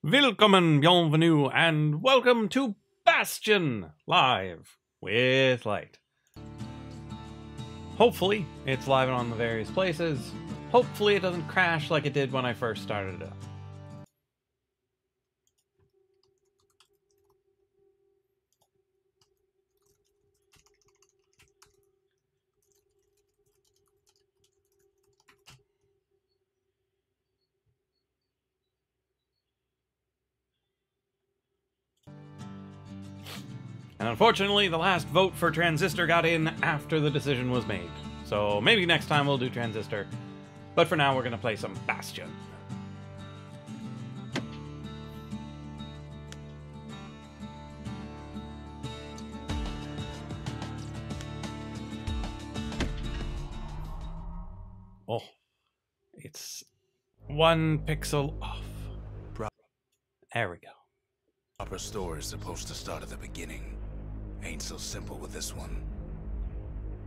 Willkommen, bienvenue, and welcome to Bastion Live with Light. Hopefully, it's live on the various places. Hopefully, it doesn't crash like it did when I first started it up. And unfortunately, the last vote for Transistor got in after the decision was made. So maybe next time we'll do Transistor. But for now, we're going to play some Bastion. Oh, it's 1 pixel off. There we go. Proper story is supposed to start at the beginning. Ain't so simple with this one.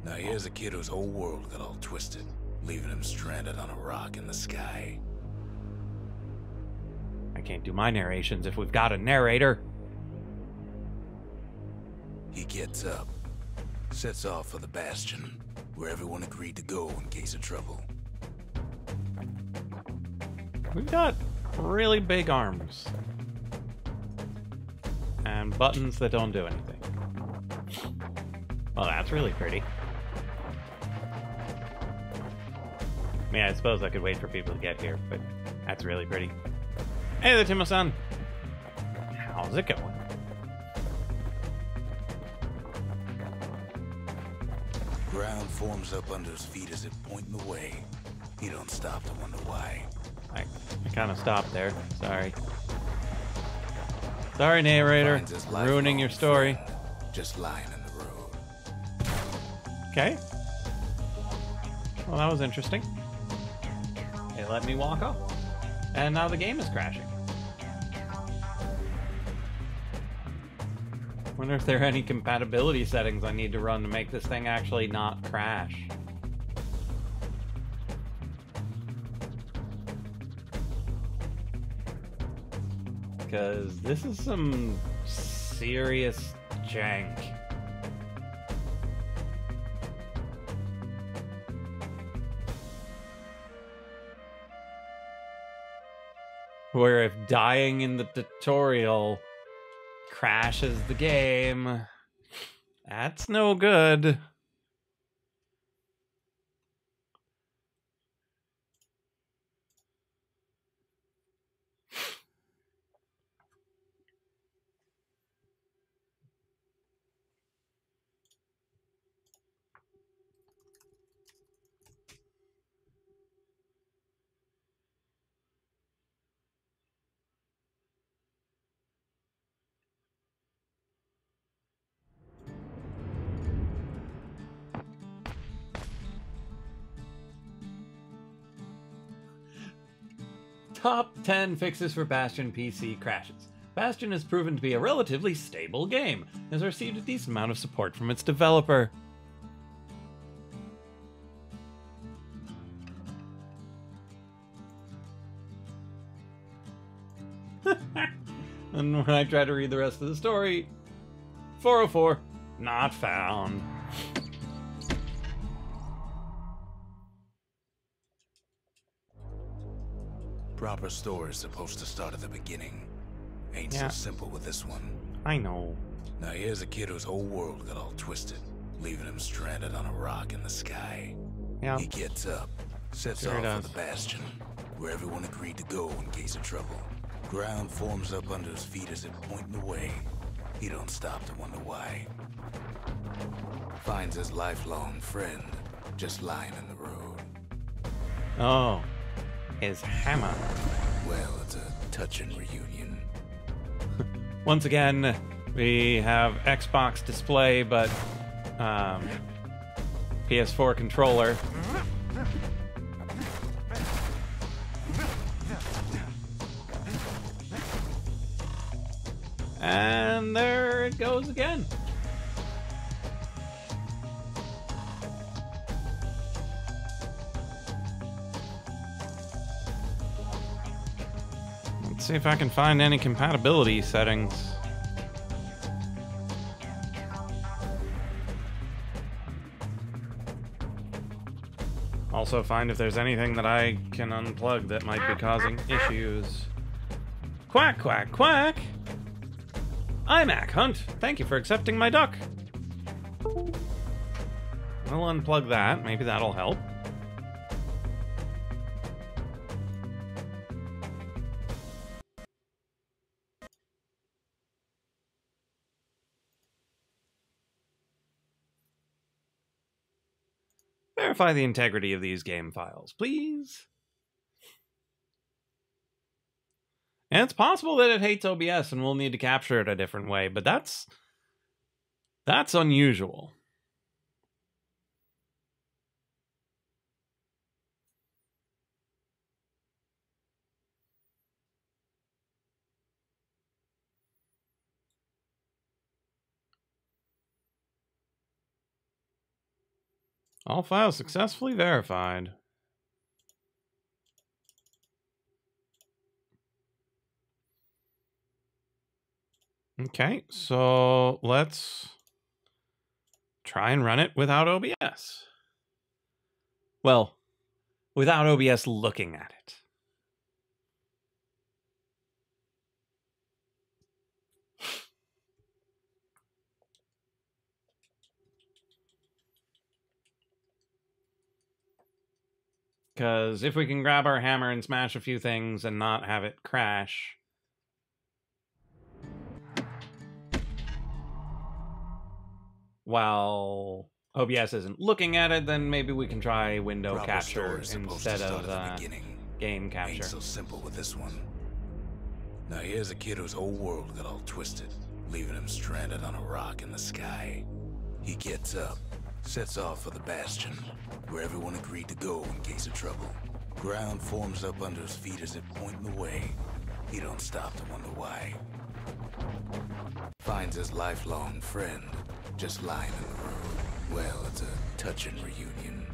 Now here's a kid whose whole world got all twisted, leaving him stranded on a rock in the sky. I can't do my narrations if we've got a narrator. He gets up, sets off for the Bastion, where everyone agreed to go in case of trouble. We've got really big arms. And buttons that don't do anything. Well, that's really pretty. I mean, I suppose I could wait for people to get here, but that's really pretty. Hey there, Timo-san. How's it going? Ground forms up under his feet as if pointing the way. He don't stop to wonder why. I kind of stopped there. Sorry. Sorry, narrator. Ruining your story. Friend, just lying in the road. Okay. Well, that was interesting. It let me walk off. And now the game is crashing. Wonder if there are any compatibility settings I need to run to make this thing actually not crash. Because this is some serious jank. Where if dying in the tutorial crashes the game, that's no good. Top 10 fixes for Bastion PC crashes. Bastion has proven to be a relatively stable game, and has received a decent amount of support from its developer. And when I try to read the rest of the story, 404, not found. Proper story is supposed to start at the beginning. Ain't so simple with this one. I know. Now here's a kid whose whole world got all twisted, leaving him stranded on a rock in the sky. Yeah. He gets up, sets off for the Bastion, where everyone agreed to go in case of trouble. Ground forms up under his feet as if pointing the way. He don't stop to wonder why. Finds his lifelong friend just lying in the road. Oh. His hammer. Well, it's a touching reunion. Once again, we have Xbox display, but PS4 controller. And there it goes again. Let's see if I can find any compatibility settings. Also find if there's anything that I can unplug that might be causing issues. Quack, quack, quack! I'm Ack Hunt. Thank you for accepting my duck. I'll unplug that. Maybe that'll help. Verify the integrity of these game files, please. And it's possible that it hates OBS and we'll need to capture it a different way, but that's unusual. All files successfully verified. Okay, so let's try and run it without OBS. Well, without OBS looking at it. Because if we can grab our hammer and smash a few things and not have it crash... while OBS isn't looking at it, then maybe we can try window capture instead of game capture. Ain't so simple with this one. Now here's a kid whose whole world got all twisted, leaving him stranded on a rock in the sky. He gets up, sets off for the Bastion, where everyone agreed to go in case of trouble. Ground forms up under his feet as if pointing the way. He don't stop to wonder why. Finds his lifelong friend just lying in the road. Well, it's a touching reunion.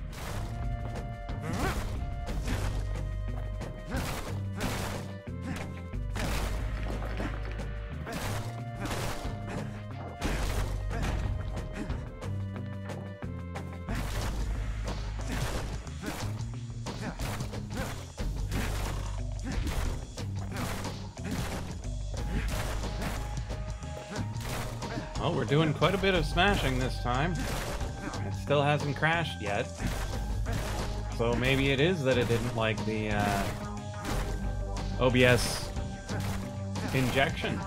Well, we're doing quite a bit of smashing this time. It still hasn't crashed yet. So maybe it is that it didn't like the OBS injection.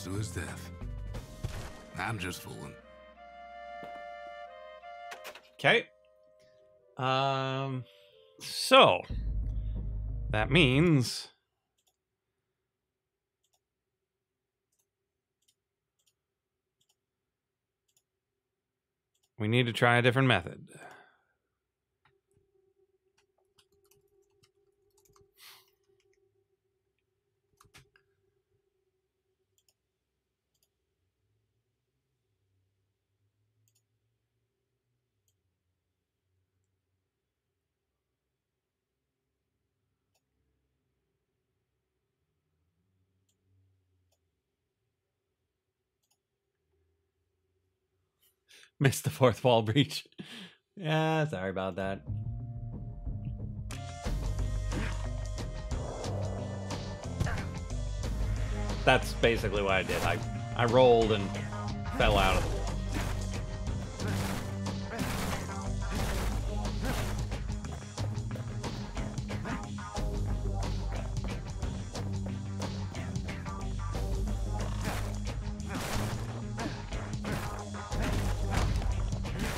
To his death. I'm just fooling. Okay. So that means we need to try a different method. Missed the fourth wall breach. Yeah, sorry about that. That's basically what I did. I rolled and fell out of the wall.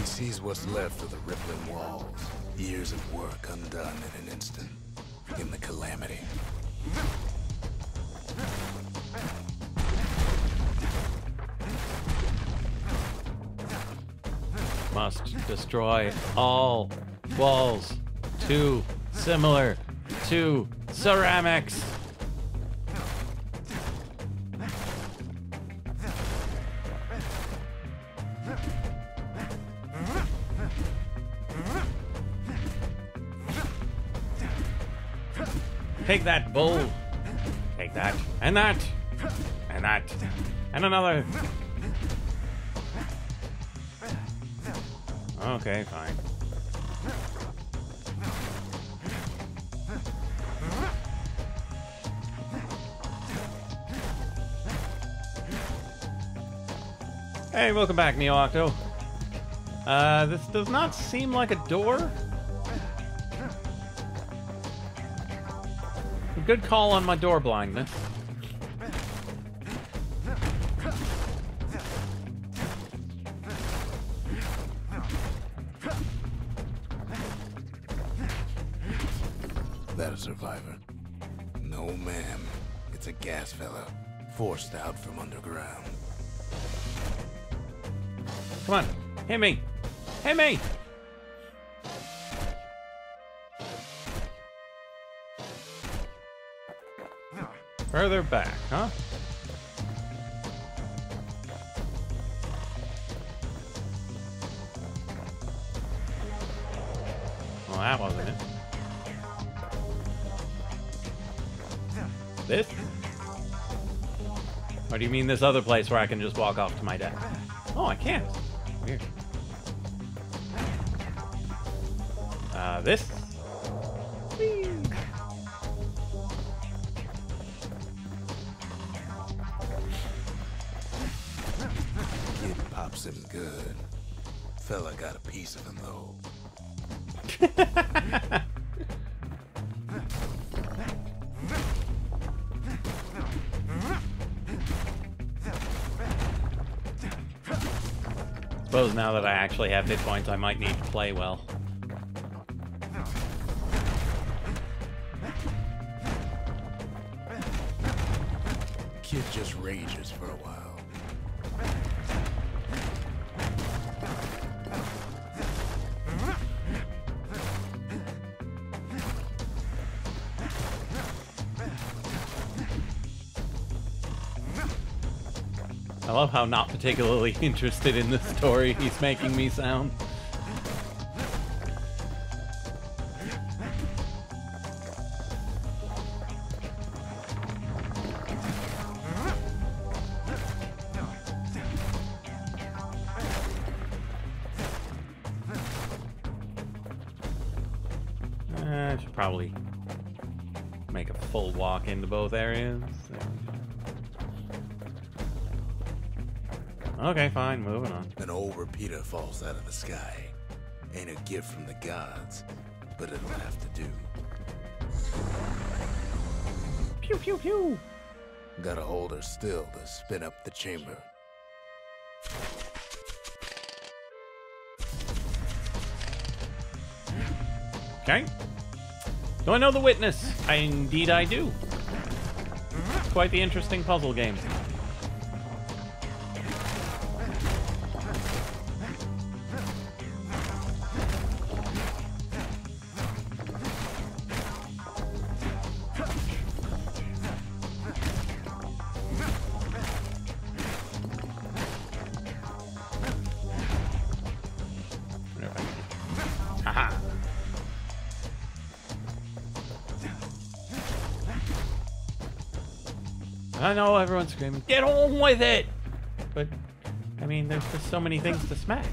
Sees what's left of the rippling walls. Years of work undone in an instant. In the calamity. Come must destroy all walls too similar to ceramics. Take that, bull. Take that, and that, and that, and another. Okay, fine. Hey, welcome back, Neo Octo. This does not seem like a door. Good call on my door blindness. That a survivor? No, ma'am. It's a gas fella, forced out from underground. Come on, hit me! Hit me! Further back, huh? Well, that wasn't it. This? Or do you mean this other place where I can just walk off to my death? Oh, I can't. Weird. This? Whee. Kid pops him good. Fella got a piece of him, though. Suppose now that I actually have hit points, I might need to play well. Kid just rages for a while. I love how not particularly interested in the story he's making me sound. I should probably make a full walk into both areas. Okay, fine, moving on. An old repeater falls out of the sky. Ain't a gift from the gods, but it'll have to do. Pew, pew, pew! Gotta hold her still to spin up the chamber. Okay. Do I know the witness? Indeed I do. It's quite the interesting puzzle game. Haha. I know everyone's screaming, get on with it! But, I mean, there's just so many things to smash.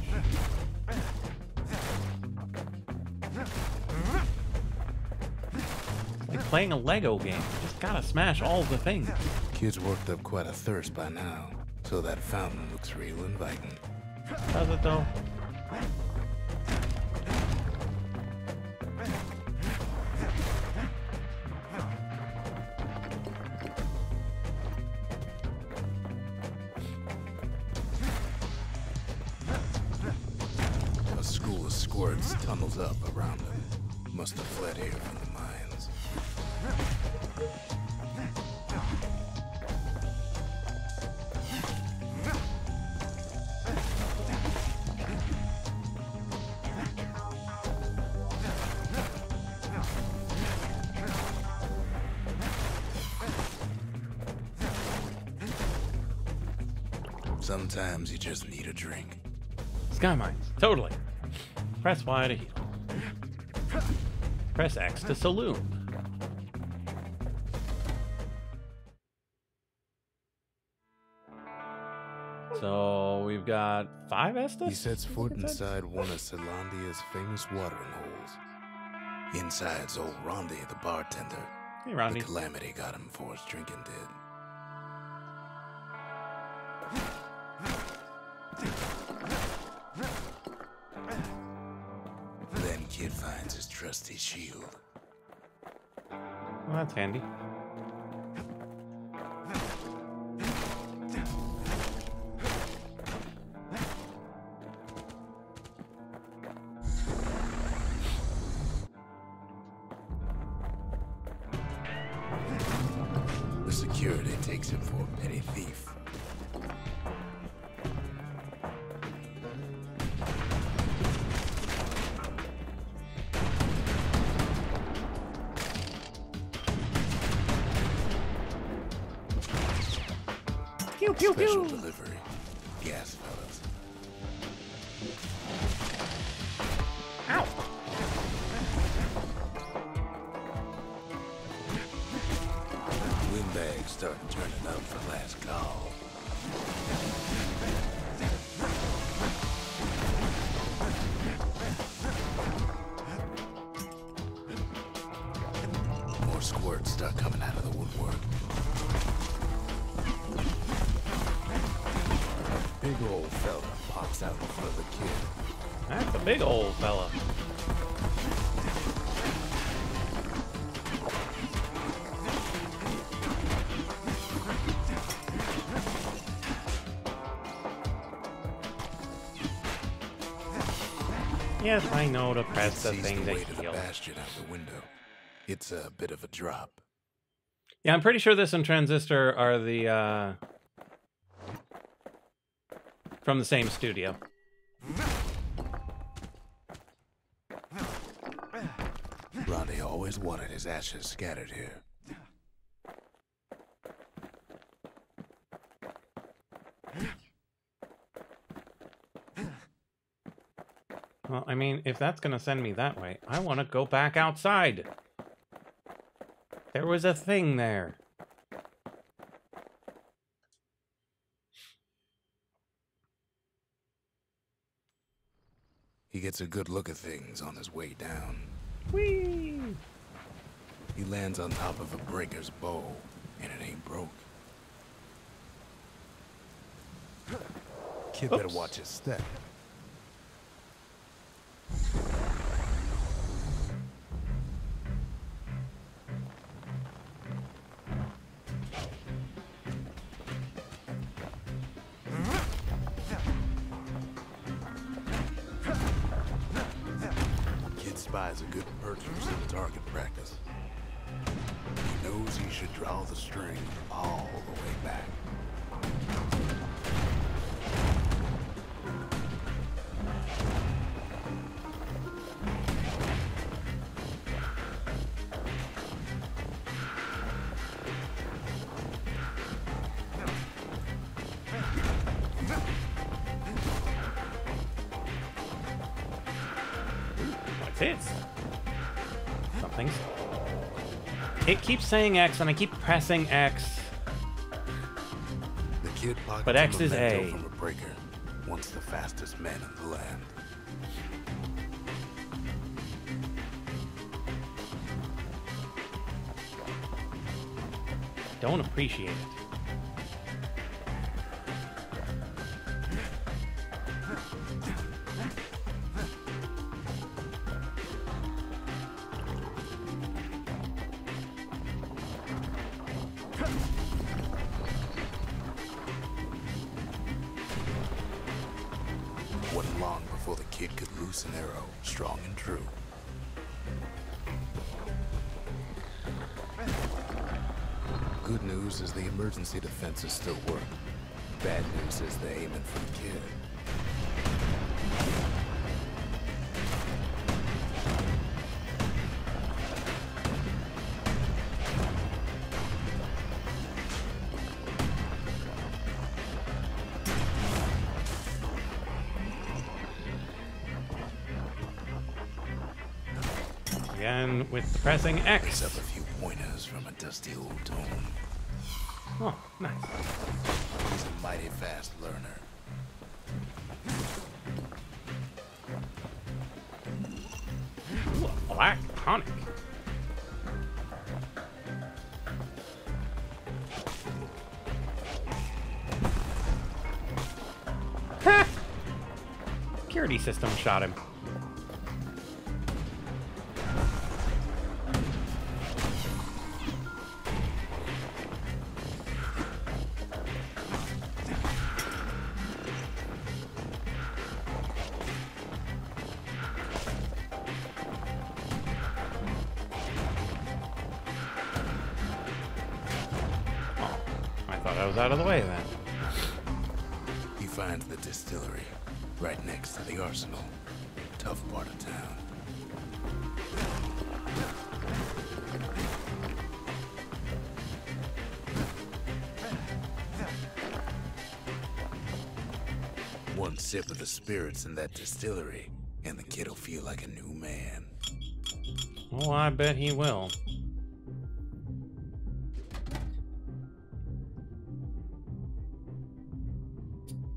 It's like playing a Lego game. You just gotta smash all the things. Kid's worked up quite a thirst by now, so that fountain looks real inviting. Does it though? A school of squirts tunnels up around him. Must have fled here from the mines. Sometimes you just need a drink. Sky mines, totally. Press Y to heal. Press X to saloon. So we've got 5 Estus? He sets foot inside one of Celandia's famous watering holes. Inside's old Rondi, the bartender. Hey, Rondi. The calamity got him before his drinking did. Then Kid finds his trusty shield. Well, that's handy. The security takes him for a petty thief. Pew, pew, Special pew. delivery. Gas fellas. Ow. Windbags start turning up for last call. More squirts start coming out of the woodwork. Big old fella pops out in front of the kid. That's a big old fella. Yes, I know to press the Sees thing to way to the heal. Bastion out the window. It's a bit of a drop. Yeah, I'm pretty sure this and Transistor are the, from the same studio. Ronnie always wanted his ashes scattered here. Well, I mean, if that's gonna send me that way, I want to go back outside. There was a thing there. He gets a good look at things on his way down. Whee! He lands on top of a breaker's bow, and it ain't broke. Kid better Oops. watch his step. Kid spies a good perch for some target practice. He knows he should draw the string all the way back. What's this? Something's... It keeps saying X, and I keep pressing X. The kid pockets But X a is memento A. from a breaker, once the fastest man in the land. Don't appreciate it. Wasn't long before the kid could loose an arrow, strong and true. Good news is the emergency defenses still work. Bad news is they're aiming for the kid. Again, with the pressing X. Picks up a few pointers from a dusty old tome. Oh, nice. He's a mighty fast learner. Ooh, a black tonic. Ha! Security system shot him. I was out of the way then. He finds the distillery right next to the arsenal. Tough part of town. One sip of the spirits in that distillery, and the kid'll feel like a new man. Oh, I bet he will.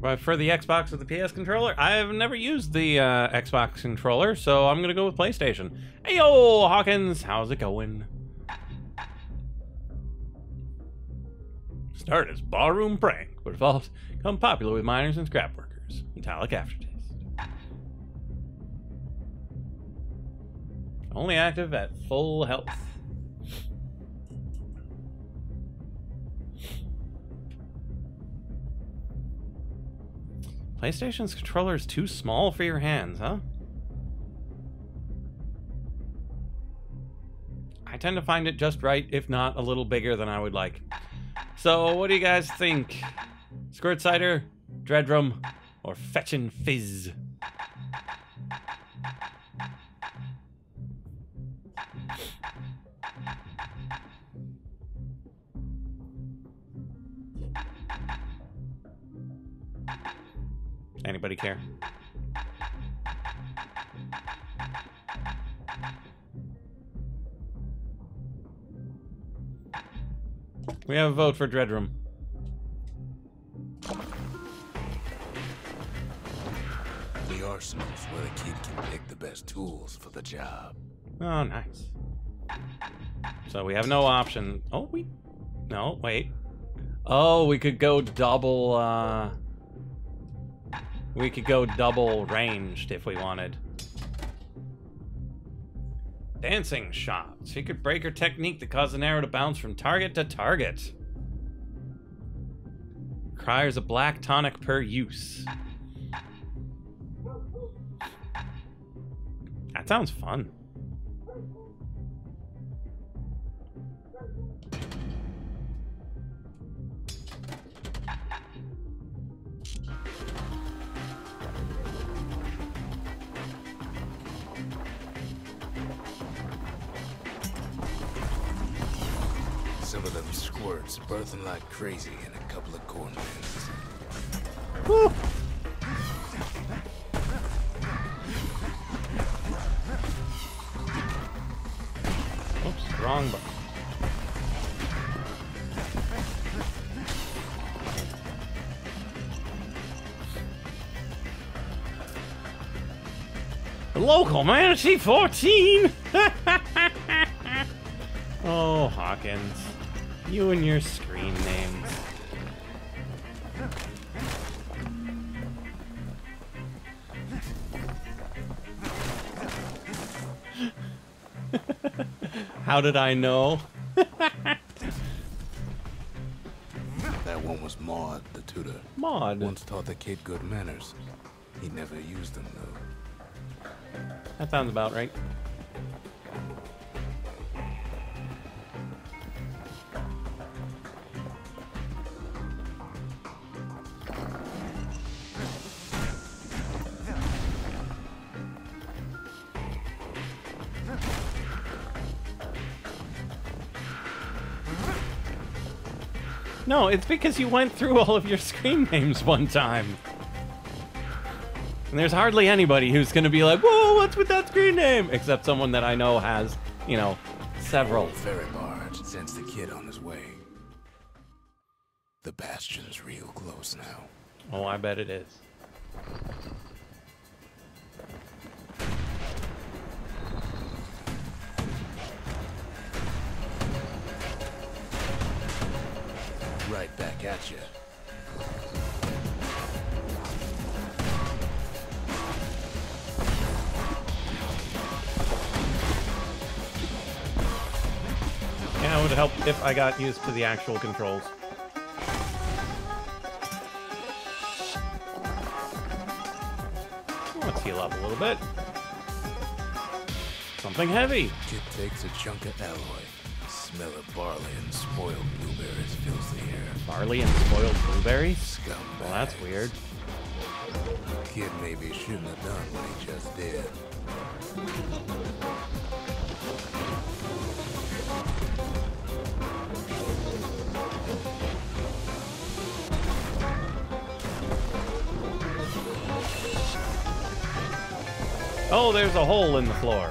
But for the Xbox with the PS controller, I've never used the Xbox controller, so I'm gonna go with PlayStation. Hey yo, Hawkins, how's it going? Started as barroom prank, but evolved become popular with miners and scrap workers. Metallic aftertaste. Only active at full health. PlayStation's controller is too small for your hands, huh? I tend to find it just right, if not a little bigger than I would like. So, what do you guys think? Squirt Cider, Dreadrum, or Fetchin' Fizz? Anybody care? We have a vote for Dreadrum. The arsenal's where the kid can pick the best tools for the job. Oh, nice. So we have no option. Oh, no, wait. Oh, we could go double, we could go double ranged if we wanted. Dancing shot. Secret breaker technique that causes an arrow to bounce from target to target. Requires a black tonic per use. That sounds fun. Some of them squirts birthing like crazy in a couple of cornfields. Woo! Oops, wrong button. Local Manatee 14! Oh, Hawkins. You and your screen names. How did I know? That one was Maud, the tutor. Maud. Once taught the kid good manners. He never used them, though. That sounds about right. No, it's because you went through all of your screen names one time. And there's hardly anybody who's going to be like, whoa, what's with that screen name? Except someone that I know has, you know, several. Ferry barge sends the kid on his way. The Bastion's real close now. Oh, I bet it is. Right back at you. Yeah, it would help if I got used to the actual controls. Let's heal up a little bit. Something heavy. Kid takes a chunk of alloy. Smell of barley and spoiled blueberries fills the air. Barley and spoiled blueberries? Scumbag. Well, that's weird. Kid maybe shouldn't have done what he just did. Oh, there's a hole in the floor.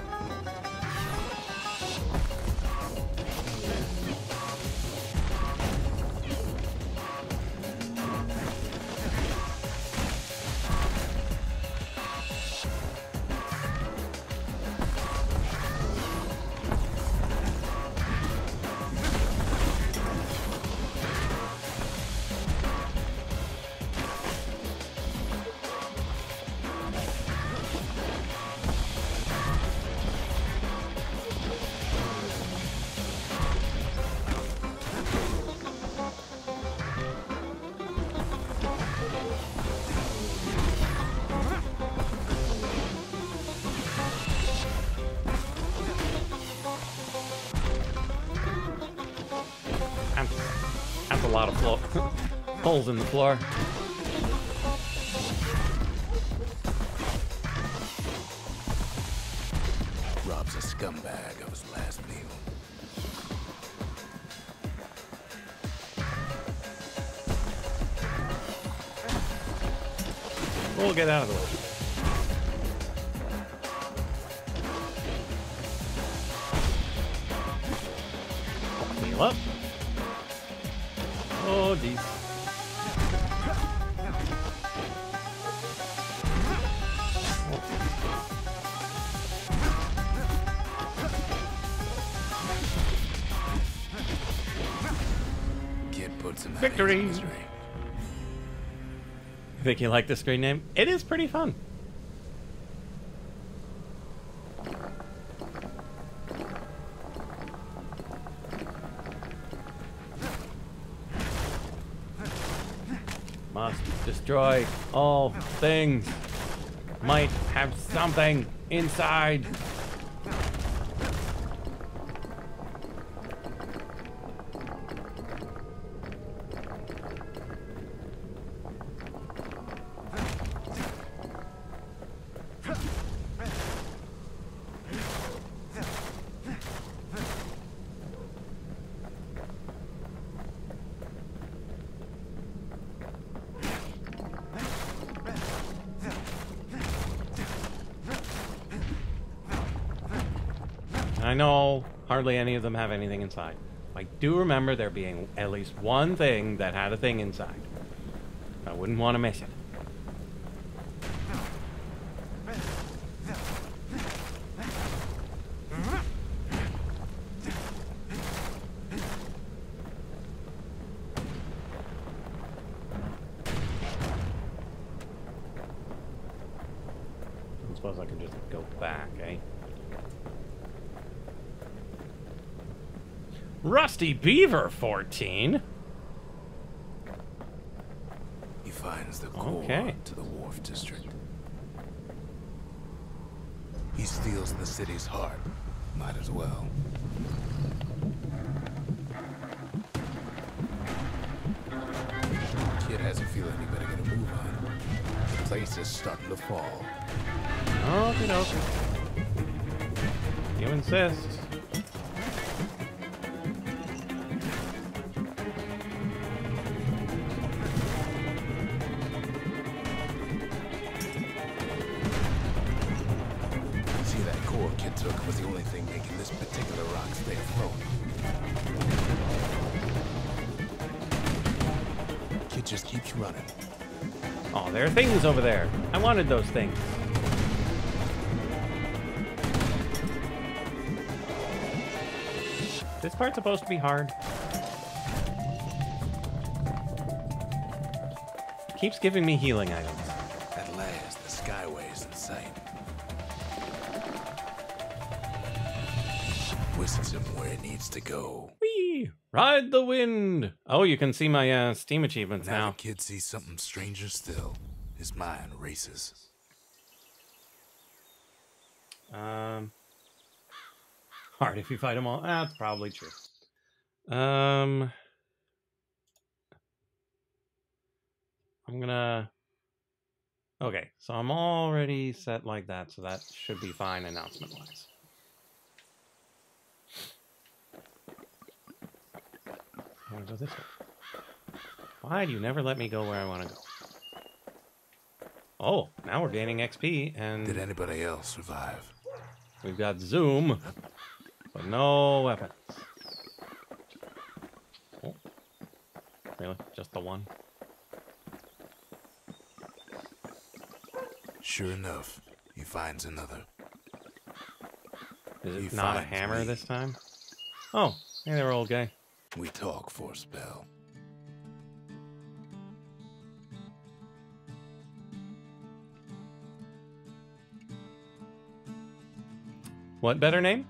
That's a lot of holes in the floor. Rob's a scumbag of his last meal. We'll get out of the way. Heal up. Oh, geez. Kid puts him Victory! out of his misery. Think you like the screen name? It is pretty fun. Must destroy all things. Might have something inside. I know hardly any of them have anything inside. I do remember there being at least one thing that had a thing inside. I wouldn't want to miss it. I suppose I can just go back, eh? Rusty Beaver 14. He finds the core to the Wharf District. He steals the city's heart. Might as well. Kid has a feeling he better get a move on. The place is starting to fall. Okie dokie. You insist. It just keeps running. Oh, there are things over there. I wanted those things. This part's supposed to be hard. Keeps giving me healing items. At last, the Skyway is in sight. Whisks him where it needs to go. Whee! Ride the wind! Oh, you can see my Steam achievements Now now. the kid sees something stranger still. His mind races. Hard if you fight them all. That's probably true. I'm gonna... Okay, so I'm already set like that, so that should be fine announcement-wise. I want to go this way. Why do you never let me go where I want to go? Oh, now we're gaining XP, and... Did anybody else survive? We've got Zoom, but no weapons. Oh. Really? Just the one? Sure enough, he finds another. Is it He not a finds hammer me. this time? Oh, hey there, old guy. We talk for a spell. What better name?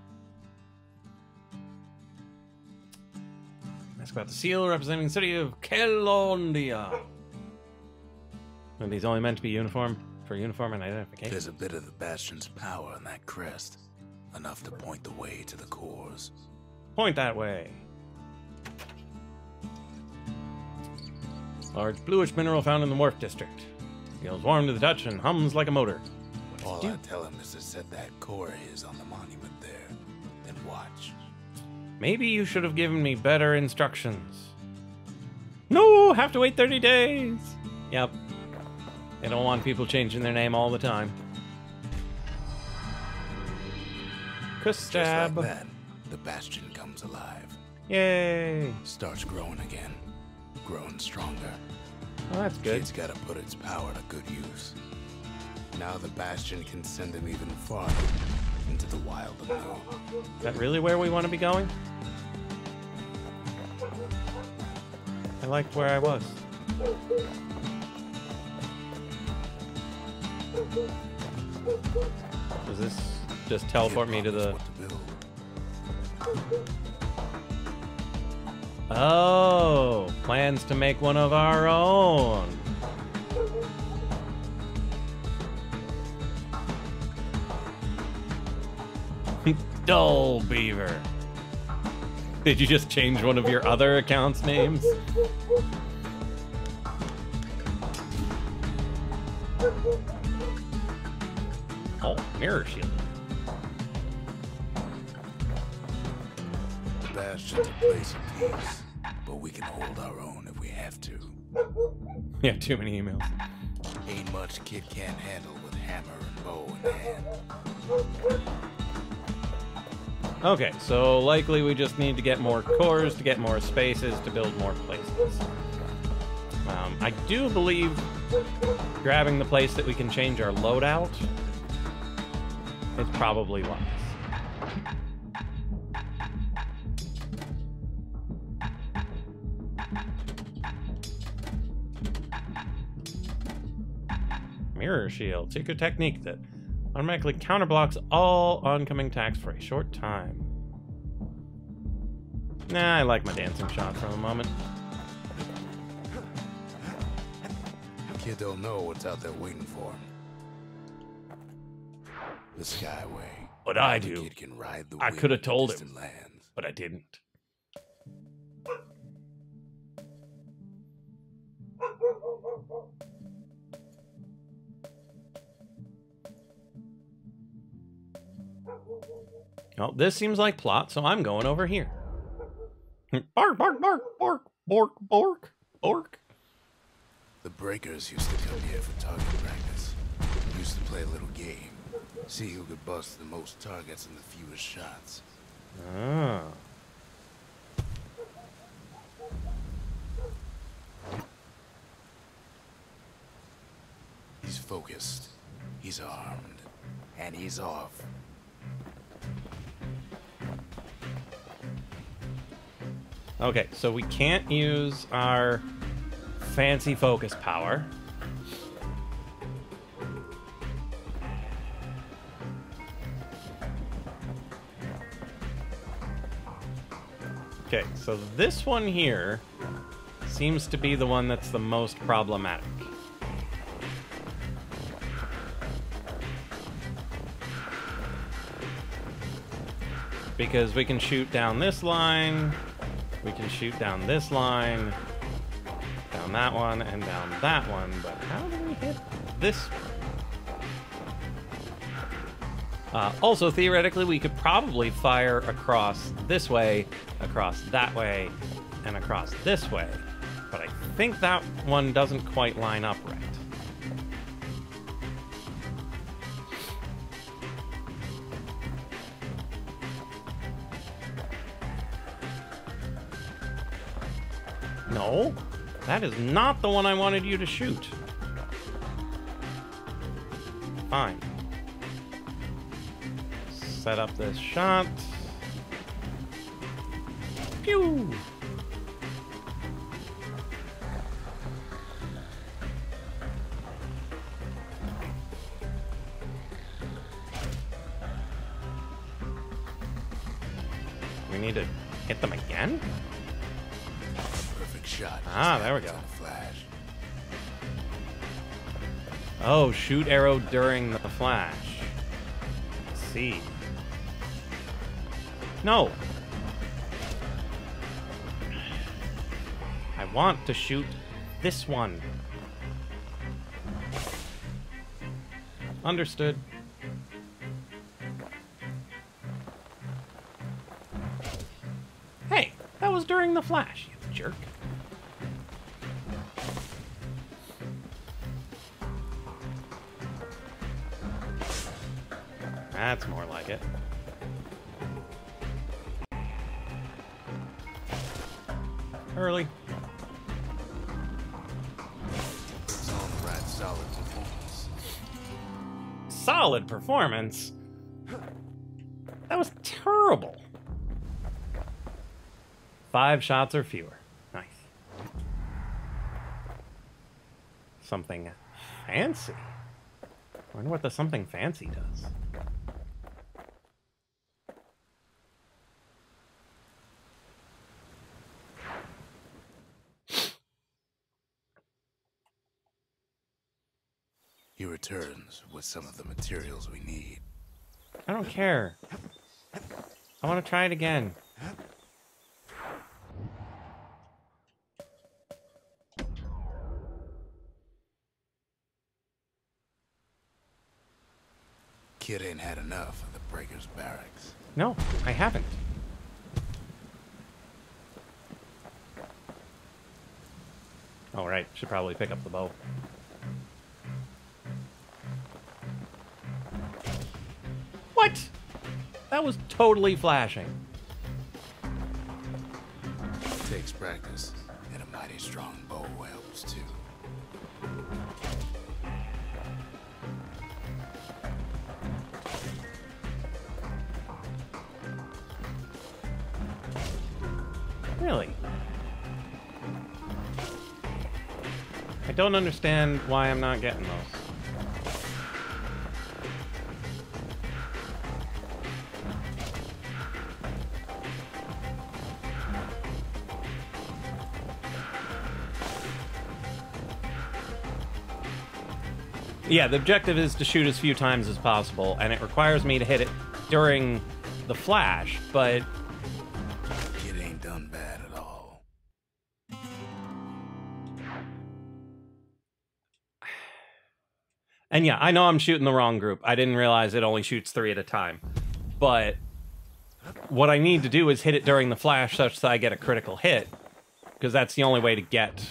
Ask about the seal representing the city of Kelondia. Are these only meant to be uniform for uniform and identification? There's a bit of the Bastion's power in that crest. Enough to point the way to the cores. Point that way. Large bluish mineral found in the Wharf District. Feels warm to the touch and hums like a motor. All I tell him is to set that core is on the monument there, and watch. Maybe you should have given me better instructions. No, have to wait 30 days. Yep. They don't want people changing their name all the time. Kuss Just stab. like that, the Bastion comes alive. Yay. Starts growing again. Growing stronger. Well, that's good. Kid's gotta put its power to good use. Now the Bastion can send him even farther into the wild unknown. Is that really where we want to be going? I liked where I was. Does this just teleport me to the... What to build. Oh, plans to make one of our own. Dull Beaver. Did you just change one of your other accounts' names? Oh, mirror shield. The Bastion's a place of peace, but we can hold our own if we have to. Yeah, too many emails. Ain't much kid can't handle with hammer and bow in hand. Okay, so likely we just need to get more cores to get more spaces to build more places. I do believe grabbing the place that we can change our loadout is probably wise. Mirror shield. Secret technique that automatically counterblocks all oncoming attacks for a short time. Nah, I like my dancing shot for the moment. Kid don't know what's out there waiting for him. The Skyway. But I The do. kid can ride the I wind could have to told him, distant lands. but I didn't. Oh, this seems like plot, so I'm going over here. Bark, bark, bark, bark, bork, bork, bork. The breakers used to come here for target practice. Used to play a little game. See who could bust the most targets in the fewest shots. He's focused, he's armed, and he's off. Okay, so we can't use our fancy focus power. Okay, so this one here seems to be the one that's the most problematic. Because we can shoot down this line, we can shoot down this line, down that one, and down that one, but how do we hit this one? Also, theoretically, we could probably fire across this way, across that way, and across this way, but I think that one doesn't quite line up right. No, that is not the one I wanted you to shoot. Fine. Set up this shot. Pew! We need to hit them again? Perfect shot. Ah, there we go. Flash. Oh, shoot arrow during the flash. Let's see. No! I want to shoot this one. Understood. Hey, that was during the flash, you jerk. That's more like it. Early. It's all right, solid performance. Solid performance? That was terrible. 5 shots or fewer. Nice. Something fancy. I wonder what the something fancy does. He returns with some of the materials we need. I don't care. I want to try it again. Kid ain't had enough of the Breaker's barracks. No, I haven't. Oh, right. Should probably pick up the bow. What? That was totally flashing. Takes practice, and a mighty strong bow helps too. Really? I don't understand why I'm not getting those. Yeah, the objective is to shoot as few times as possible, and it requires me to hit it during the flash, but... Kid ain't done bad at all. And yeah, I know I'm shooting the wrong group. I didn't realize it only shoots 3 at a time. But what I need to do is hit it during the flash such that I get a critical hit, because that's the only way to get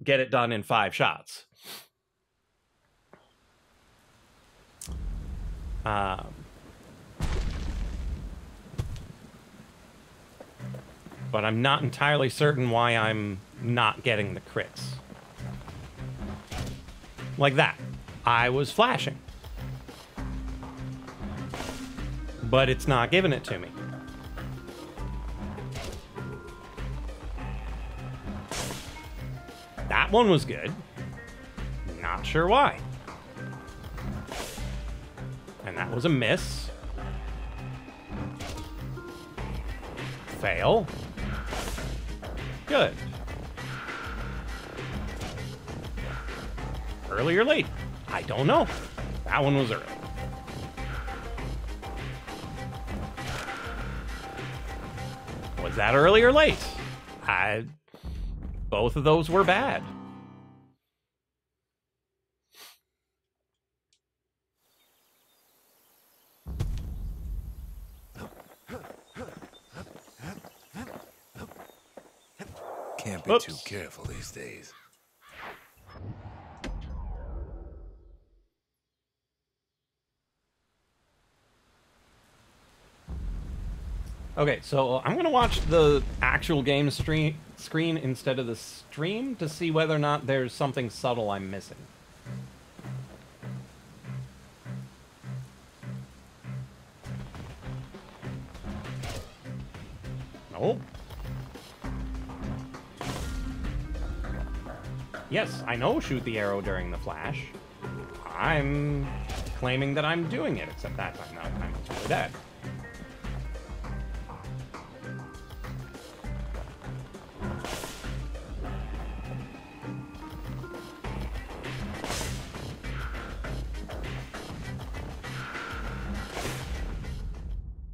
it done in 5 shots. But I'm not entirely certain why I'm not getting the crits. Like that. I was flashing. But it's not giving it to me. That one was good. Not sure why. And that was a miss. Fail. Good. Early or late? I don't know. That one was early. Was that early or late? Both of those were bad. Can't be too careful these days. Okay, so I'm going to watch the actual game screen instead of the stream to see whether or not there's something subtle I'm missing. Nope. Yes, I know shoot the arrow during the flash. I'm claiming that I'm doing it, except that time I was really dead.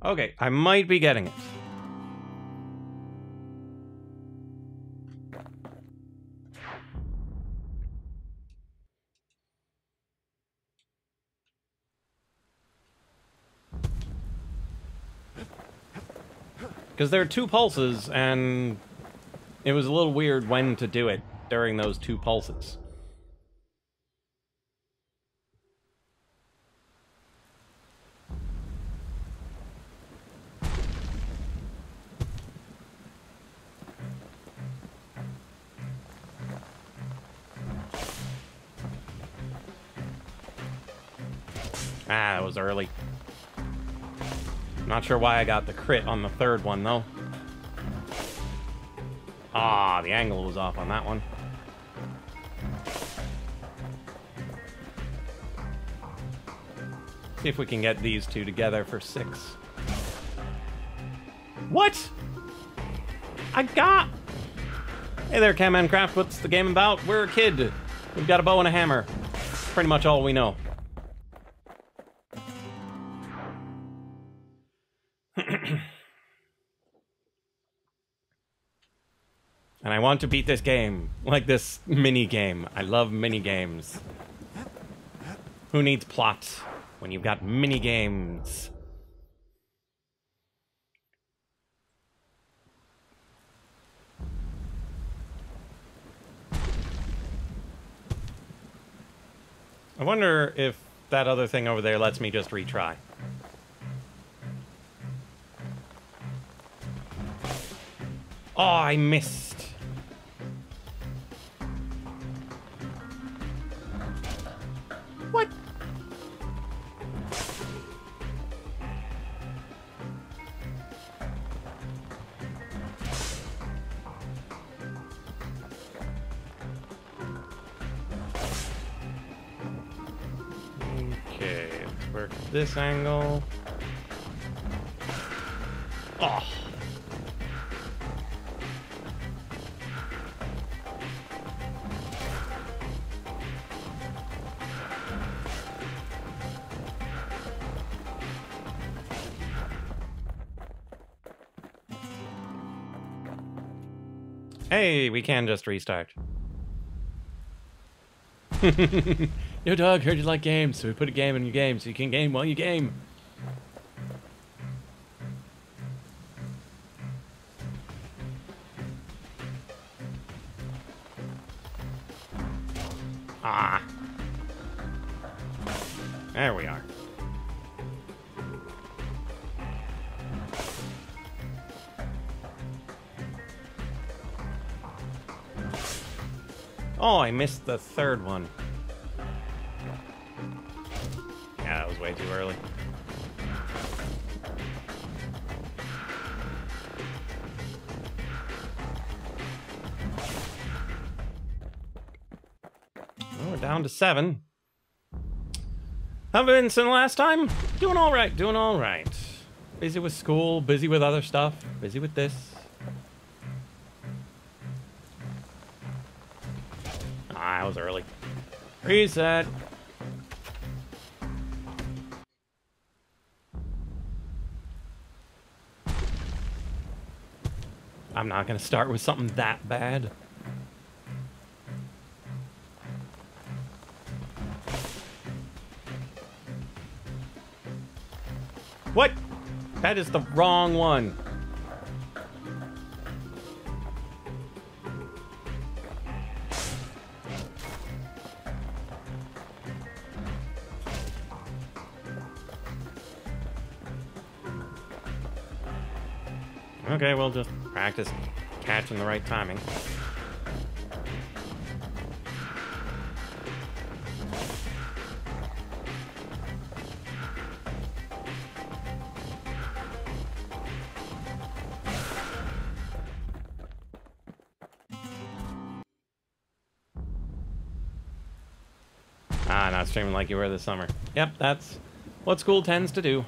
Okay, I might be getting it. Because there are two pulses, and it was a little weird when to do it during those two pulses. Ah, that was early. Not sure why I got the crit on the third one, though. Ah, the angle was off on that one. See if we can get these two together for 6. What? I got... Hey there, Cam Craft. What's the game about? We're a kid. We've got a bow and a hammer. Pretty much all we know. And I want to beat this game, like this mini game. I love mini games. Who needs plot when you've got mini games? I wonder if that other thing over there lets me just retry. Oh, I missed. What? Okay, let's work this angle. Oh. Hey, we can just restart. Yo, dog, heard you like games, so we put a game in your game so you can game while you game. Ah. There we are. Oh, I missed the third one. way too early. Well, we're down to 7. How have I been since the last time? Doing all right, doing all right. Busy with school, busy with other stuff, busy with this. Ah, I was early. Reset. I'm not gonna start with something that bad. What? That is the wrong one. Okay, we'll just practice catching the right timing. Ah, not streaming like you were this summer. Yep, that's what school tends to do.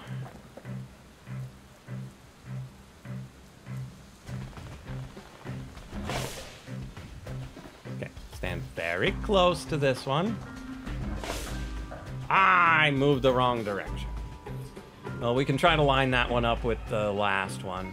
Okay, stand very close to this one. I moved the wrong direction. Well, we can try to line that one up with the last one.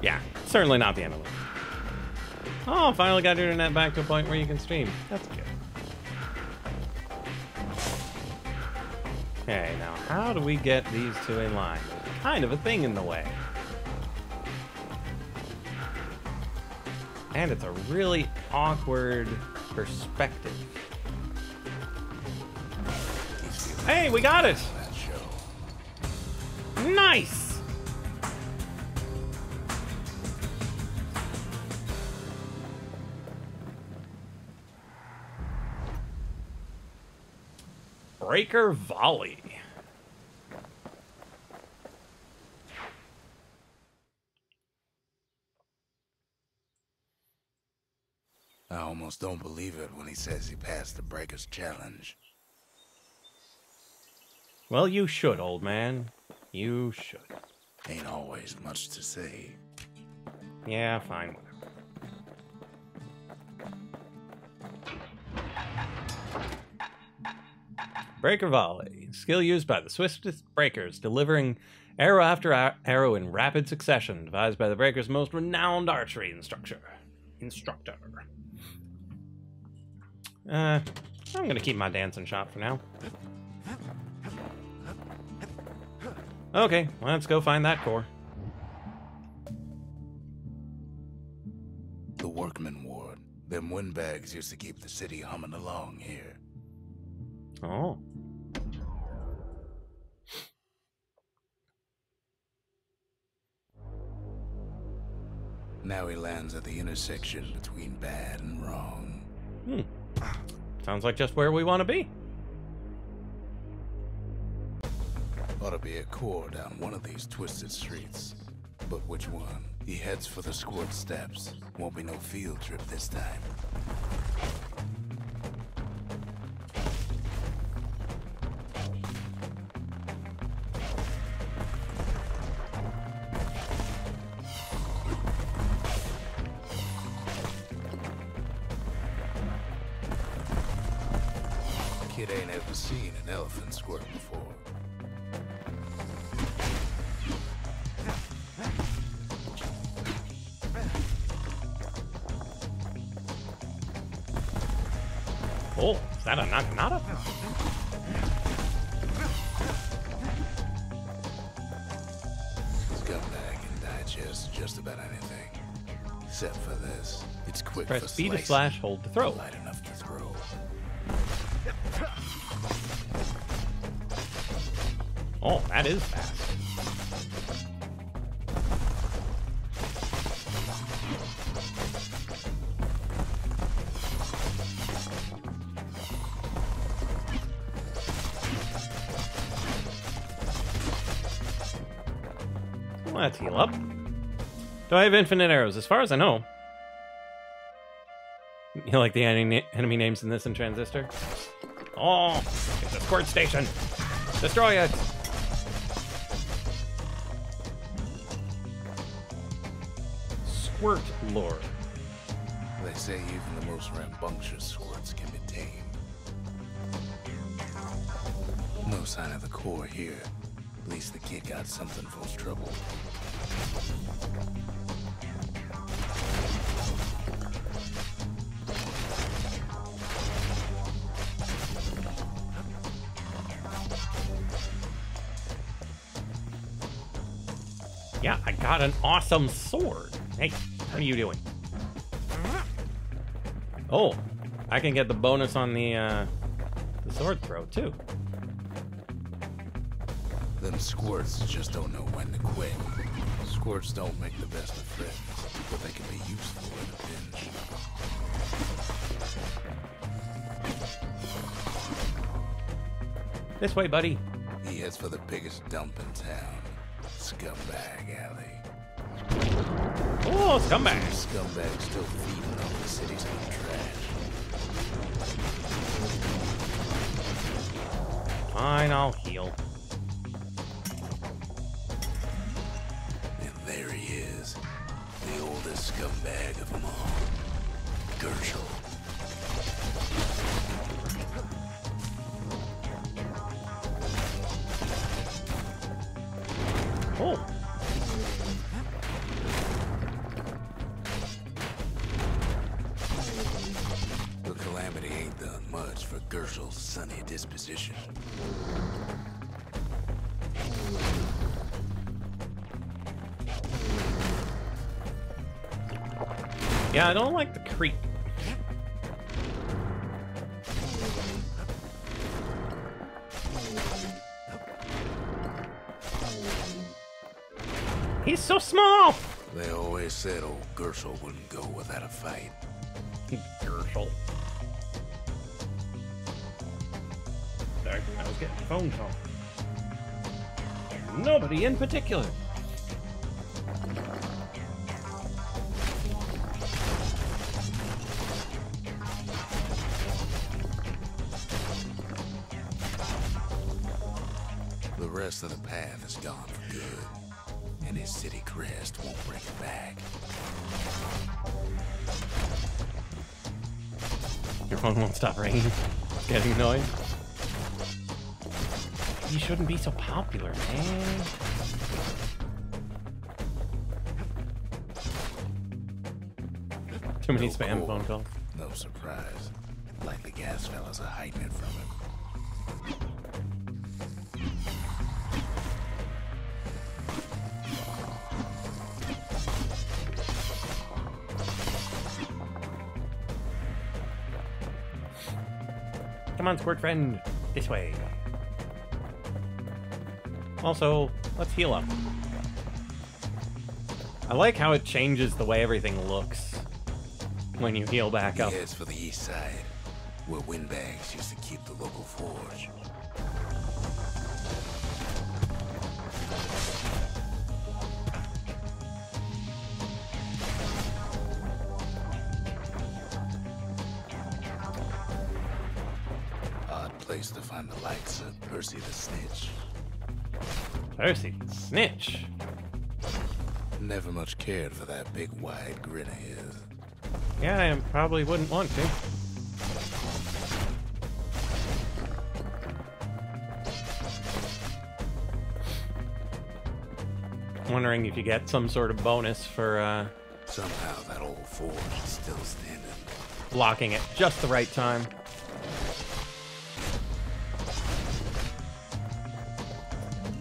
Yeah, certainly not the end of it. Oh, finally got your internet back to a point where you can stream. That's good. Okay, now how do we get these two in line? There's kind of a thing in the way. And it's a really awkward perspective. Hey, we got it! Nice! Breaker volley. I almost don't believe it when he says he passed the Breaker's challenge. Well, you should, old man. You should. Ain't always much to say. Yeah, fine, whatever. Breaker volley. Skill used by the swiftest breakers, delivering arrow after arrow in rapid succession, devised by the breaker's most renowned archery instructor. I'm gonna keep my dancing shot for now. Okay, let's go find that core. The workman ward. Them windbags used to keep the city humming along here. Oh. Now he lands at the intersection between bad and wrong. Sounds like just where we want to be. Ought to be a core down one of these twisted streets. But which one? He heads for the squirt steps. Won't be no field trip this time. Kid ain't ever seen an elephant squirt before. Oh, is that a Nakanata? Scumbag can digest just about anything. Except for this. It's quick for Press B to slicing, slash, hold to throw. light enough to throw. Oh, that is fast. Let's heal up. Do I have infinite arrows? As far as I know. You like the enemy names in this in Transistor? Oh, it's a squirt station. Destroy it. Squirt lore. They say even the most rambunctious squirts can be tamed. No sign of the core here. At least the kid got something for his trouble. Yeah, I got an awesome sword. Hey, what are you doing? Oh, I can get the bonus on the sword throw, too. Them squirts just don't know when to quit. Squirts don't make the best of friends, but they can be useful in a pinch. This way, buddy. He heads for the biggest dump in town. Scumbag Alley. Oh, scumbag. Scumbags still feeding on the city's own trash. Fine, I'll heal. And there he is. The oldest scumbag of them all. Gershel. Oh. The calamity ain't done much for Gershel's sunny disposition. Yeah, I don't like the creep. He's so small! They always said old Gershel wouldn't go without a fight. Gershel. Sorry, I was getting a phone call. Nobody in particular. The rest of the path is gone for good. And his city crest won't bring it back. Your phone won't stop ringing. It's getting annoying. You shouldn't be so popular, man. Too many No spam core. phone calls. No surprise. Like the gas fellas are hiding it from him. Come on, squirt friend. This way. Also, let's heal up. I like how it changes the way everything looks when you heal back up. He heads for the east side, where windbags used to keep the local forge. Odd place to find the likes of Percy the Snitch. Percy, snitch. Never much cared for that big wide grin of his. Yeah, I probably wouldn't want to. Wondering if you get some sort of bonus for Somehow that old forge is still standing. blocking at just the right time.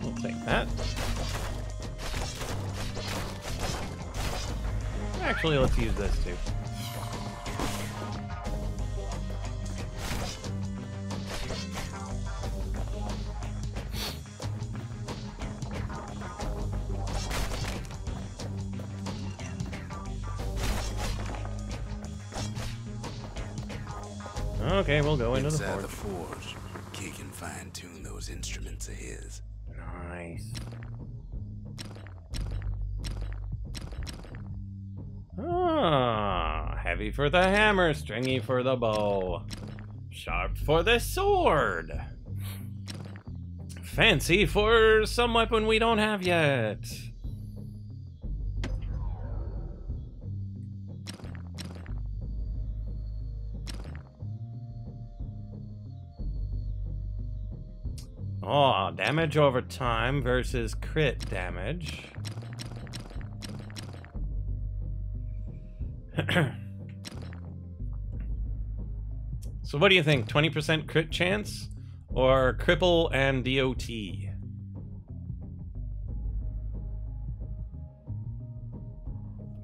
We'll take that. Actually, let's use this too. Okay, we'll go into the Inside forge. the forge, Key can fine-tune those instruments of his. Nice. Ah, heavy for the hammer, stringy for the bow, sharp for the sword, fancy for some weapon we don't have yet. Oh, damage over time versus crit damage. So what do you think? 20% crit chance or cripple and DOT?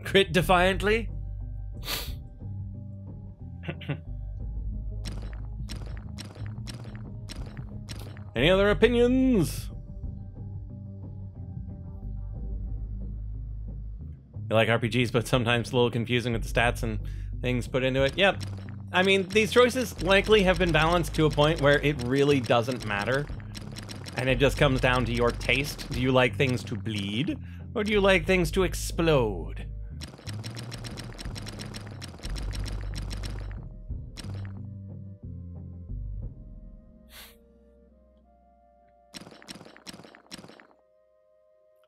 Crit defiantly? Any other opinions? You like RPGs, but sometimes a little confusing with the stats and things put into it? Yep. I mean, these choices likely have been balanced to a point where it really doesn't matter. And it just comes down to your taste. Do you like things to bleed? Or do you like things to explode?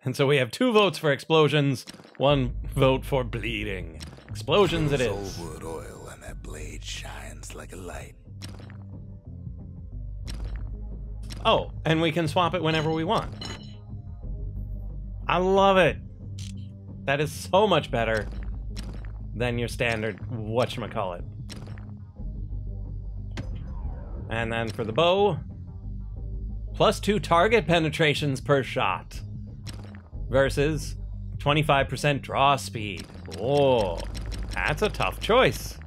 And so we have 2 votes for explosions, 1 vote for bleeding. Explosions it is. Old wood oil and that blade shines like a light. Oh, and we can swap it whenever we want. I love it. That is so much better than your standard whatchamacallit. And then for the bow, +2 target penetrations per shot versus 25% draw speed. Oh, that's a tough choice.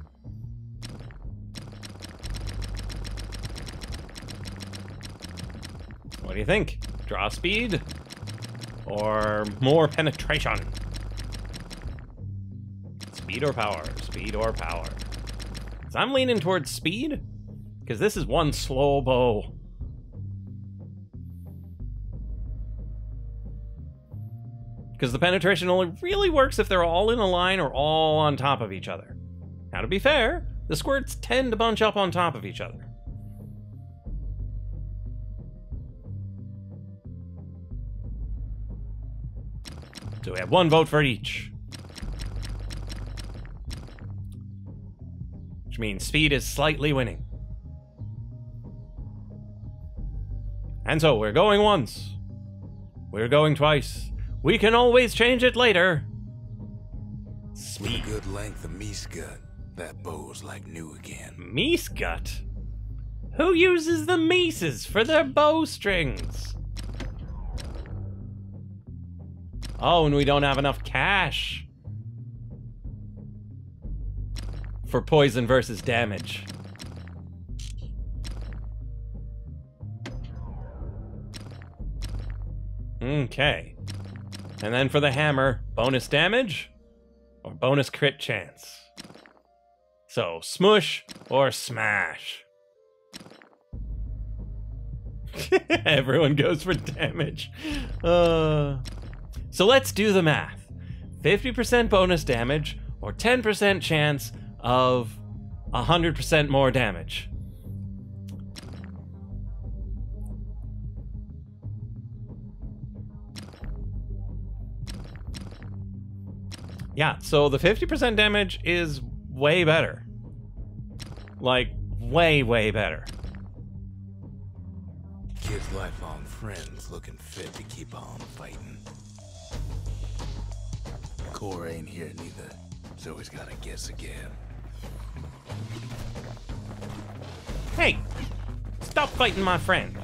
What do you think? Draw speed or more penetration? Speed or power? Speed or power? So I'm leaning towards speed because this is one slow bow. Because the penetration only really works if they're all in a line or all on top of each other. Now, to be fair, the squirts tend to bunch up on top of each other. So we have 1 vote for each. Which means speed is slightly winning. And so we're going once. We're going twice. We can always change it later. With a good length of meat gut, that bow's like new again. Meat gut? Who uses the Mises for their bowstrings? Oh, and we don't have enough cash for poison versus damage. Okay. And then for the hammer, bonus damage or bonus crit chance. So, smush or smash. Everyone goes for damage. So let's do the math. 50% bonus damage or 10% chance of 100% more damage. Yeah, so the 50% damage is way better. Like, way, way better. Kid's lifelong friends looking fit to keep on fighting. Core ain't here neither, so he's gotta guess again. Hey! Stop fighting my friend.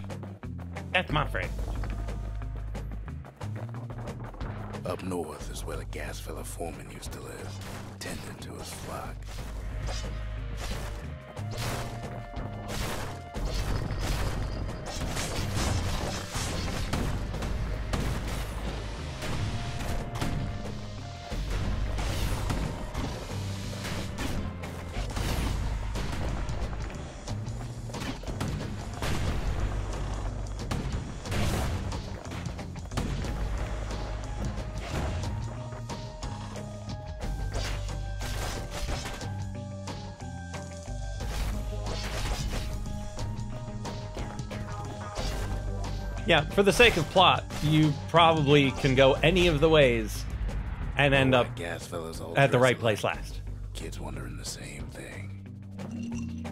That's my friend. Up north is where the gas fella foreman used to live, tending to his flock. Yeah, for the sake of plot, you probably can go any of the ways and end up gas fellas all at the right dressed place alike. last. Kids wondering the same thing.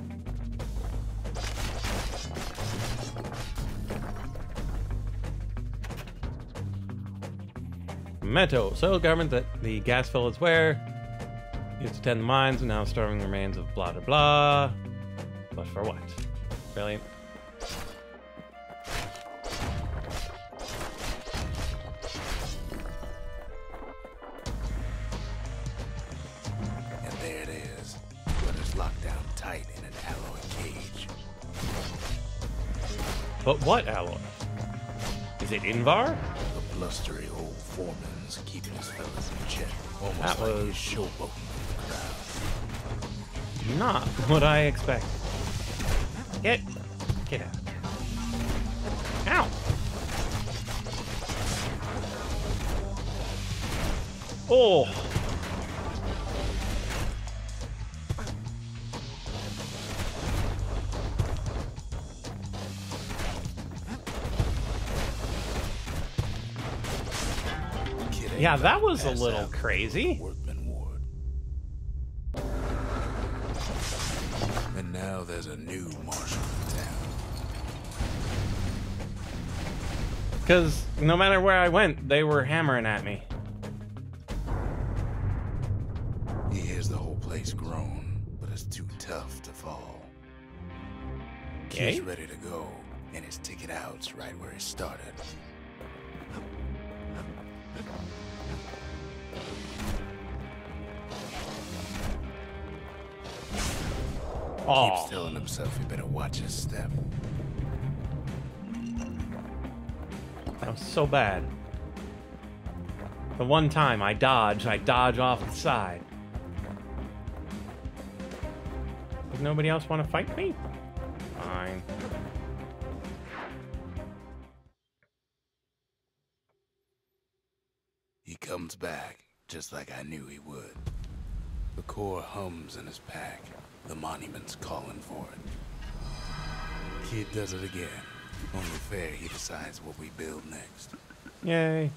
Memento, soil garment that the gas fellas wear. Used to tend the mines and now starving remains of blah blah blah. But for what? Brilliant. And there it is. But it's locked down tight in an alloy cage. But what alloy? Is it Invar? The blustery old foreman's keeping his fellas in check. Almost That like was- he's showboating with the crowd. Not what I expected. Get out. Ow! Oh! Kid ain't Yeah, about that to was a pass little out. crazy. Workman Ward. And now there's a new marshal in town. Because no matter where I went, they were hammering at me. He hears the whole place groan, but it's too tough to fall. Kid's Okay. ready to go, and his ticket out's right where he started. Keeps Oh, telling himself he better watch his step. that was so bad. The one time I dodge off the side. Does nobody else want to fight me? Fine. He comes back, just like I knew he would. The core hums in his pack. The monument's calling for it. Kid does it again. Only fair he decides what we build next. Yay.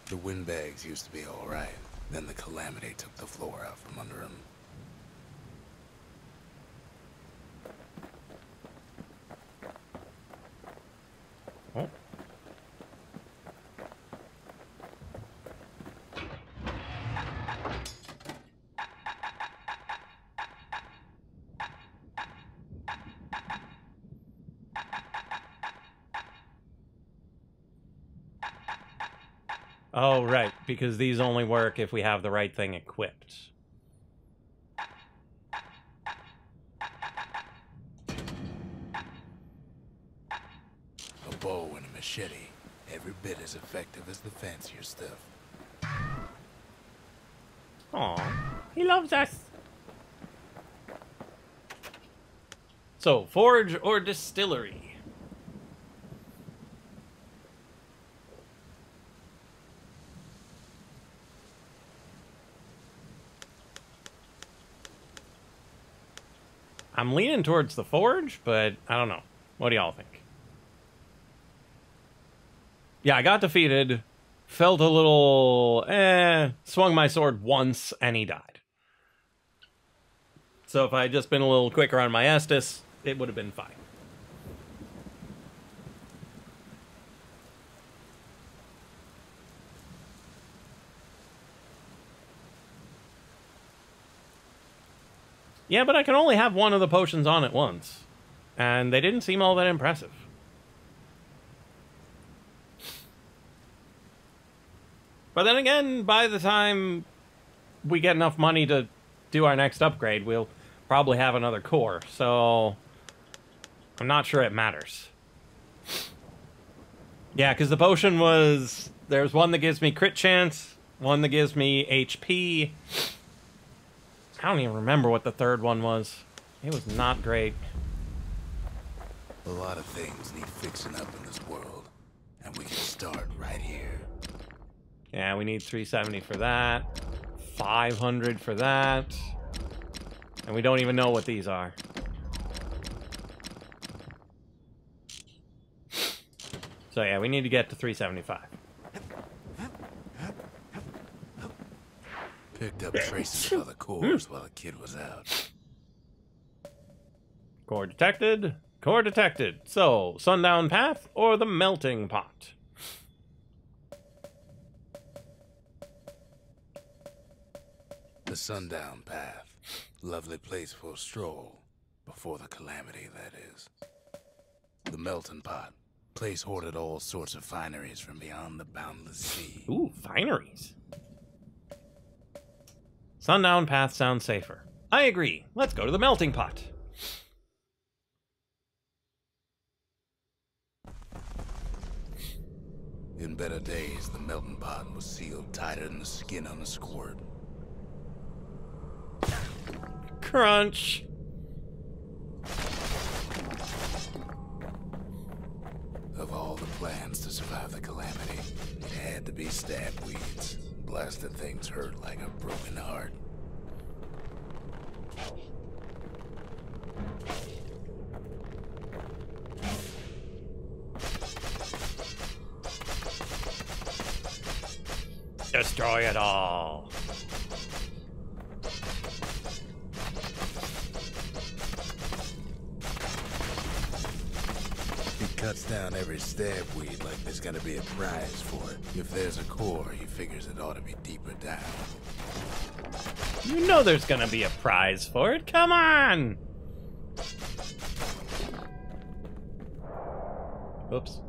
The windbags used to be alright. Then the calamity took the floor out from under him. Oh. Oh, right, because these only work if we have the right thing equipped. A bow and a machete. Every bit as effective as the fancier stuff. Aw, he loves us. So, forge or distillery? I'm leaning towards the forge, but I don't know. What do y'all think? Yeah, I got defeated, felt a little, swung my sword once, and he died. So if I had just been a little quicker on my Estus, it would have been fine. Yeah, but I can only have one of the potions on at once. And they didn't seem all that impressive. But then again, by the time we get enough money to do our next upgrade, we'll probably have another core. So I'm not sure it matters. Yeah, because the potion was... There's one that gives me crit chance, one that gives me HP. I don't even remember what the third one was. It was not great. A lot of things need fixing up in this world, and we can start right here. Yeah, we need 370 for that. 500 for that. And we don't even know what these are. So yeah, we need to get to 375. Picked up traces of other cores while the kid was out. Core detected. Core detected. So, Sundown Path or the Melting Pot? The Sundown Path. Lovely place for a stroll. Before the calamity, that is. The Melting Pot. Place hoarded all sorts of fineries from beyond the boundless sea. Ooh, fineries. Sundown Path sounds safer. I agree. Let's go to the Melting Pot. In better days, the Melting Pot was sealed tighter than the skin on a squirt. Crunch. Of all the plans to survive the calamity, it had to be stab weeds. Blasted things hurt like a broken heart. Destroy it all. He cuts down every stab weed like there's gonna be a prize for it. If there's a core, he figures it ought to be deeper down. You know there's gonna be a prize for it. Come on! Oops.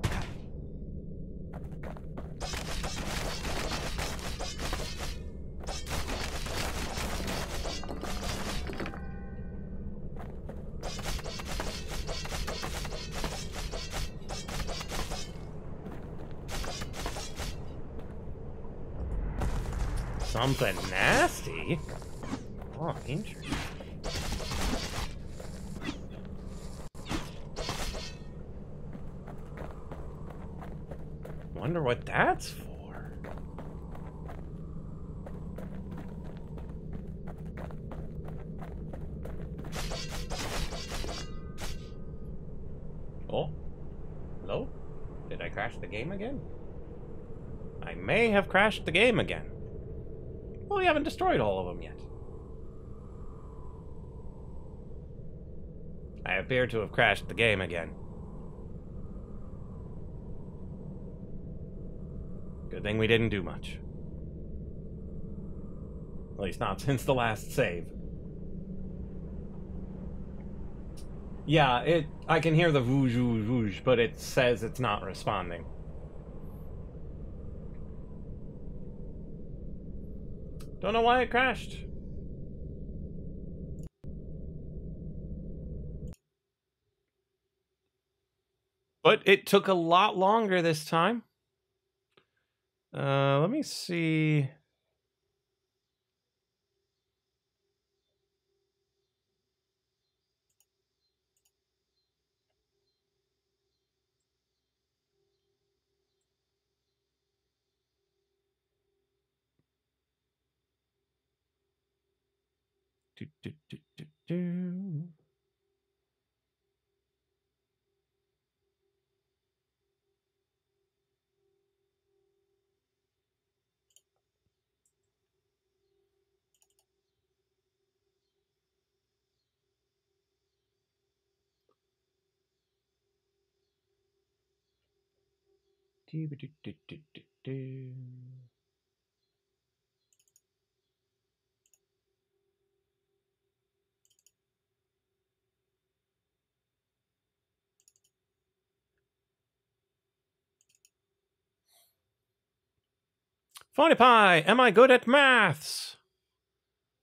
Something nasty? Oh, interesting. Wonder what that's for. Oh. Hello? Did I crash the game again? I may have crashed the game again. Well, we haven't destroyed all of them yet. I appear to have crashed the game again. Good thing we didn't do much. At least not since the last save. Yeah, I can hear the whoosh, whoosh, whoosh, but it says it's not responding. Don't know why it crashed. But it took a lot longer this time. Let me see. Do, do, do, do, do. Do, do, do, do, do, do. Phony Pie, am I good at maths?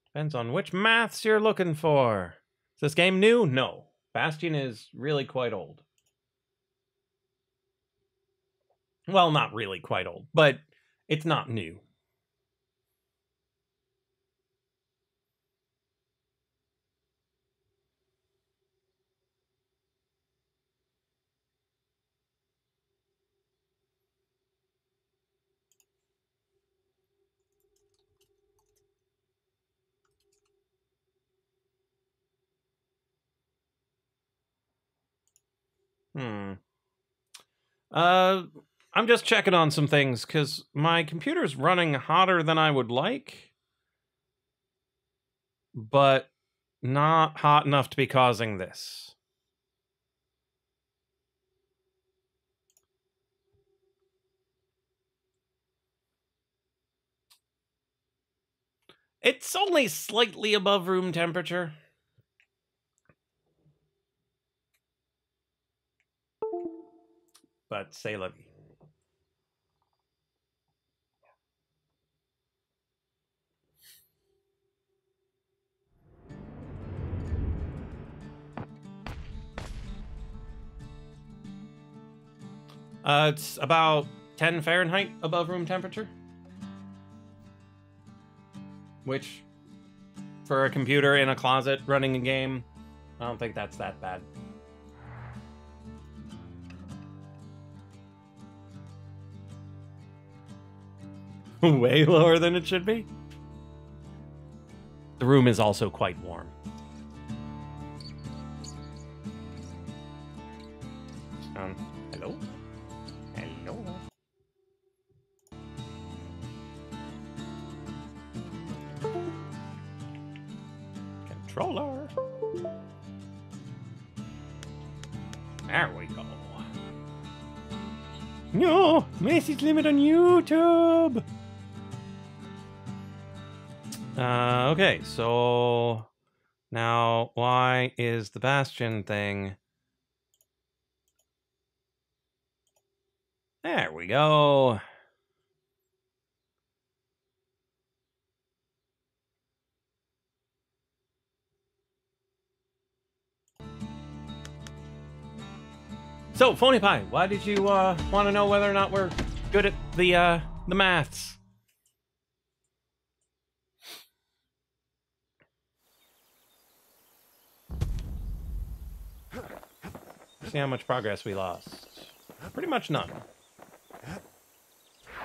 Depends on which maths you're looking for. Is this game new? No. Bastion is really quite old. Well, not really quite old, but it's not new. I'm just checking on some things, because my computer's running hotter than I would like. But not hot enough to be causing this. It's only slightly above room temperature. But say la vie. It's about 10 Fahrenheit above room temperature. Which, for a computer in a closet running a game, I don't think that's that bad. Way lower than it should be. The room is also quite warm. Hello? Hello? Controller. There we go. No! Message limit on YouTube! Okay, so... Now, why is the Bastion thing... There we go. So, Phony Pie, why did you want to know whether or not we're good at the maths? See how much progress we lost. Pretty much none.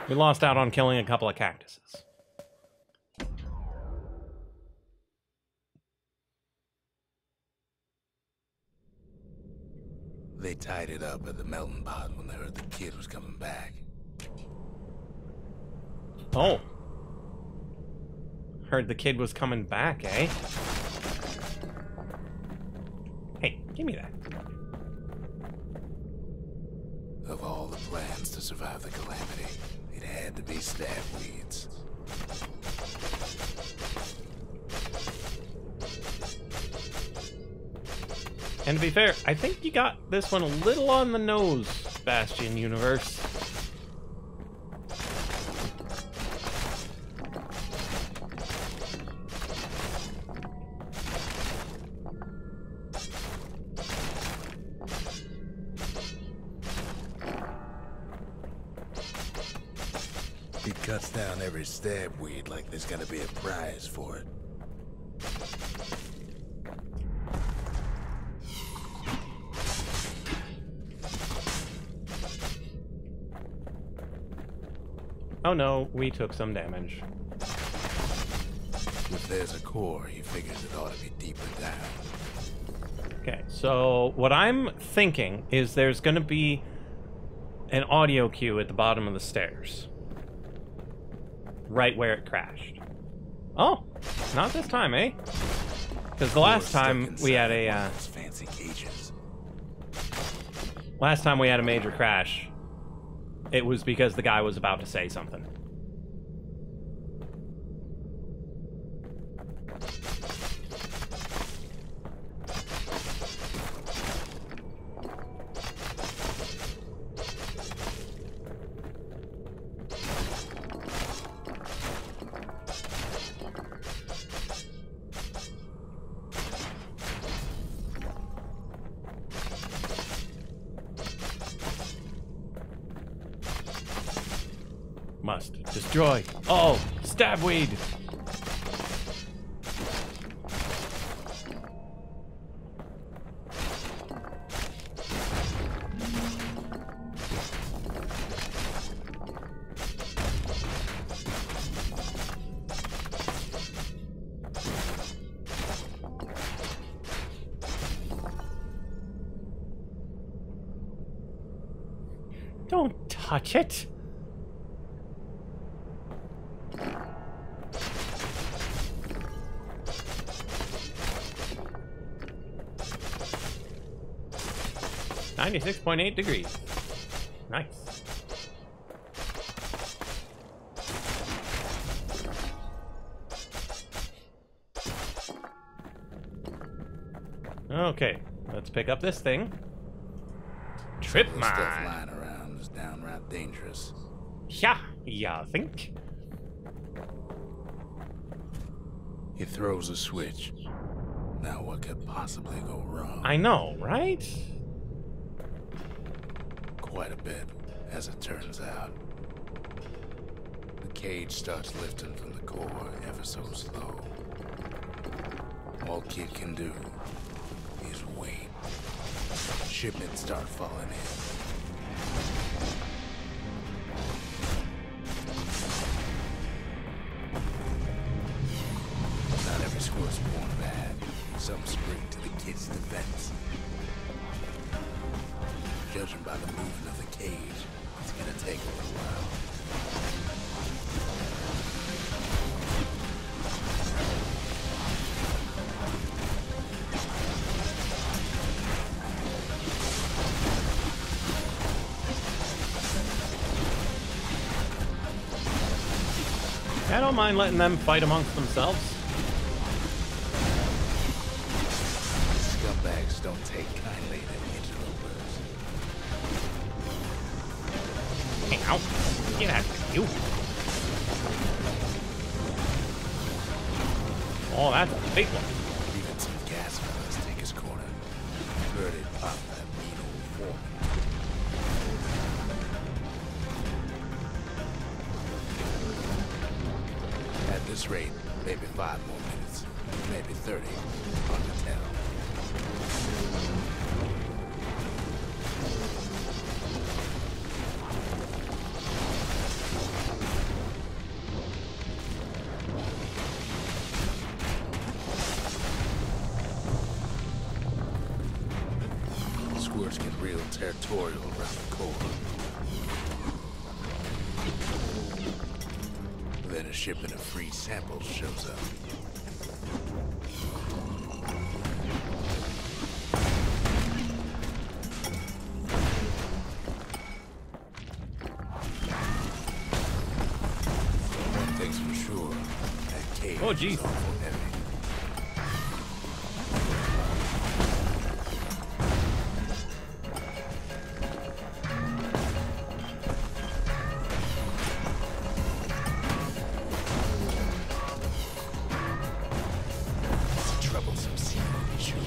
We lost out on killing a couple of cactuses. They tied it up at the melting pot when they heard the kid was coming back. Oh. Heard the kid was coming back, eh? Hey, give me that. Of all the plans to survive the calamity, it had to be stab weeds. And to be fair, I think you got this one a little on the nose, Bastion Universe. He cuts down every stab weed like there's gonna be a prize for it. Oh no, we took some damage. If there's a core, he figures it ought to be deeper down. Okay, so what I'm thinking is there's going to be an audio cue at the bottom of the stairs. Right where it crashed. Oh, not this time, eh? Because the last time we had a... fancy cages. Last time we had a major crash, it was because the guy was about to say something. Must destroy all stabweed. Don't touch it. .8 degrees. Nice. Okay, let's pick up this thing. Trip The stuff mine. lying around is downright dangerous. Yeah, you think? He throws a switch. Now what could possibly go wrong? I know, right? Quite a bit, as it turns out. The cage starts lifting from the core ever so slow. All Kid can do is wait. Shipments start falling in. Not every squire's born bad. Some spring to the Kid's defense. Judging by the movement of the cage, it's gonna take a little while. I don't mind letting them fight amongst themselves. Scumbags don't take kindly to interlopers. Ow. Get out of you. Oh, that's a big one. Even some gas fellas take his corner. Heard it pop that mean old foreman. At this rate, maybe 5 more minutes. Maybe 30. Hard to tell. Squirts get real territorial around the core. Then a shipment of free samples shows up. One thing's for sure, that cage Oh, geez. is awful heavy. Troublesome scene, to be sure.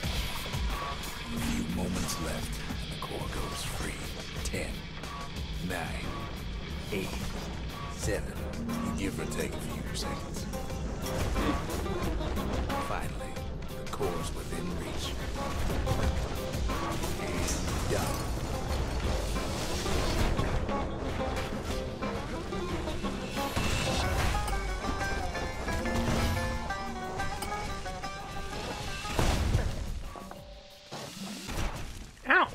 A few moments left, and the core goes free. 10, 9, 8, 7. You give or take a few seconds. Finally, the core's within reach. And done. Ow.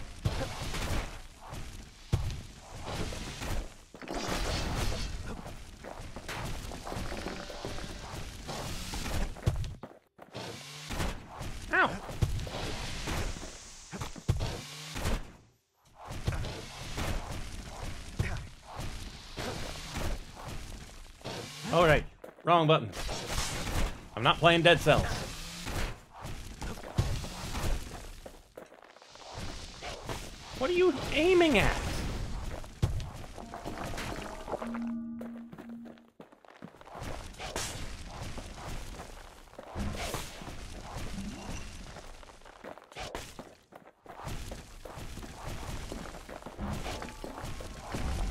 Ow. All right, wrong button. I'm not playing Dead Cells. What are you aiming at?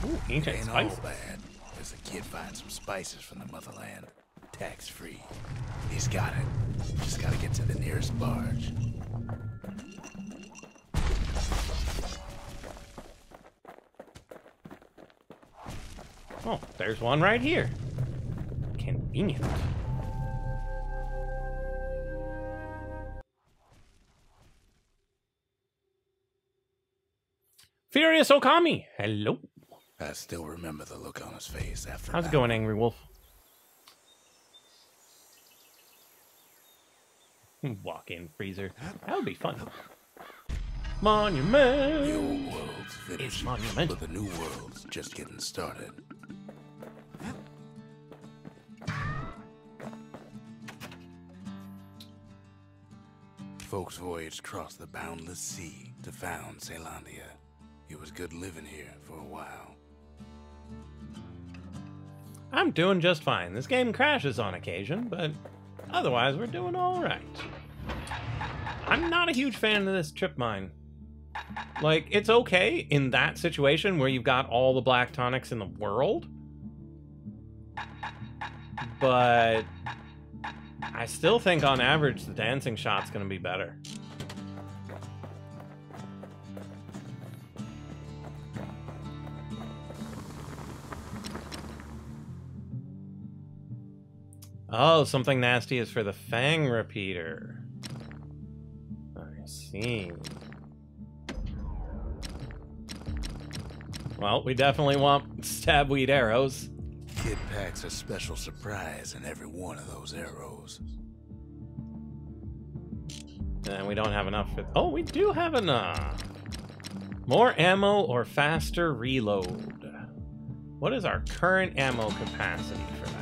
Ooh, ancient Ain't all spice. bad. As the Kid finds some spices from the motherland. Tax-free. He's got it. Just gotta get to the nearest barge. Oh, there's one right here. Convenient. Furious Okami, hello. I still remember the look on his face after. How's it going, Angry Wolf? Walk-in freezer. That would be fun. Monument. The old world's finished, It's monumental. but the new world's just getting started. Folks voyaged across the boundless sea to found Celandia. It was good living here for a while. I'm doing just fine. This game crashes on occasion, but otherwise we're doing all right. I'm not a huge fan of this trip mine. Like, it's okay in that situation where you've got all the black tonics in the world, but I still think on average the dancing shot's gonna be better. Oh, something nasty is for the Fang repeater. I see. Well, we definitely want stabweed arrows. Kid packs a special surprise in every one of those arrows. And we don't have enough for... Oh, we do have enough. More ammo or faster reload. What is our current ammo capacity for that?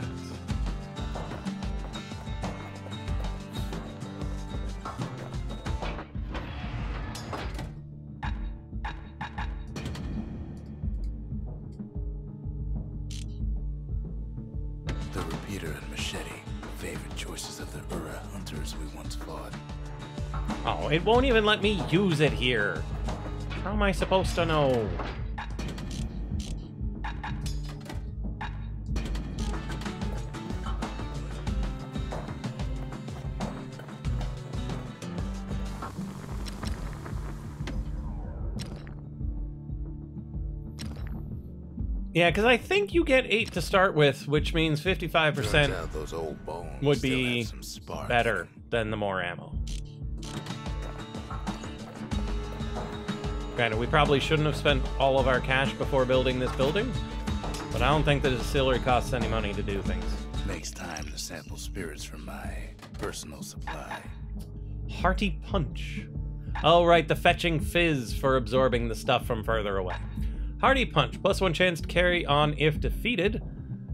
The repeater and machete, favorite choices of the Ura hunters we once fought. Oh, it won't even let me use it here. How am I supposed to know? Yeah, because I think you get 8 to start with, which means 55% Turns out those old bones would still be have some spark. better than the more ammo. Granted, we probably shouldn't have spent all of our cash before building this building, but I don't think the distillery costs any money to do things. Makes time to sample spirits from my personal supply. Hearty Punch. Oh, right, the fetching fizz for absorbing the stuff from further away. Hearty Punch, +1 chance to carry on if defeated,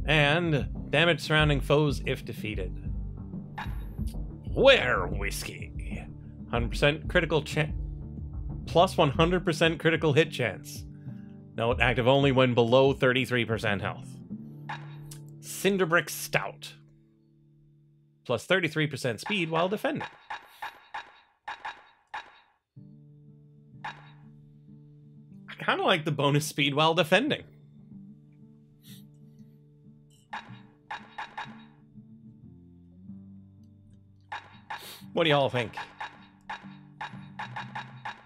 and damage surrounding foes if defeated. Where whiskey? 100% critical chance. Plus 100% critical hit chance. Note, active only when below 33% health. Cinderbrick Stout. Plus 33% speed while defending. I kind of like the bonus speed while defending. What do y'all think?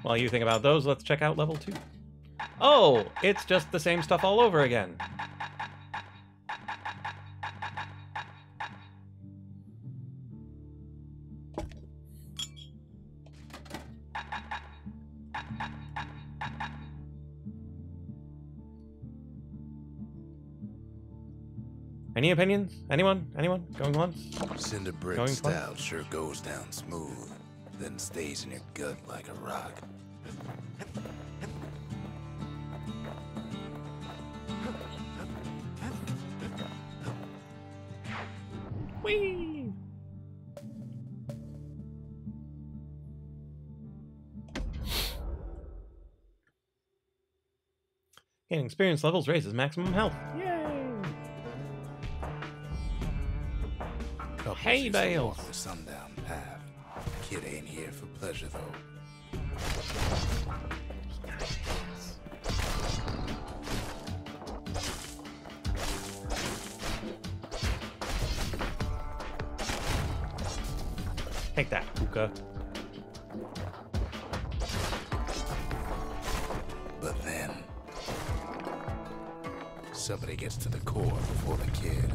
While you think about those, let's check out level 2. Oh, it's just the same stuff all over again. Any opinions? Anyone? Anyone? Going once? Cinderbrick Going Stout sure goes down smooth, then stays in your gut like a rock. Whee! Gaining experience levels raises maximum health. Yay! Couples Hey, used to Bales. walk the sundown path. Kid ain't here for pleasure though. Take that, Puka. But then, somebody gets to the core before the kid.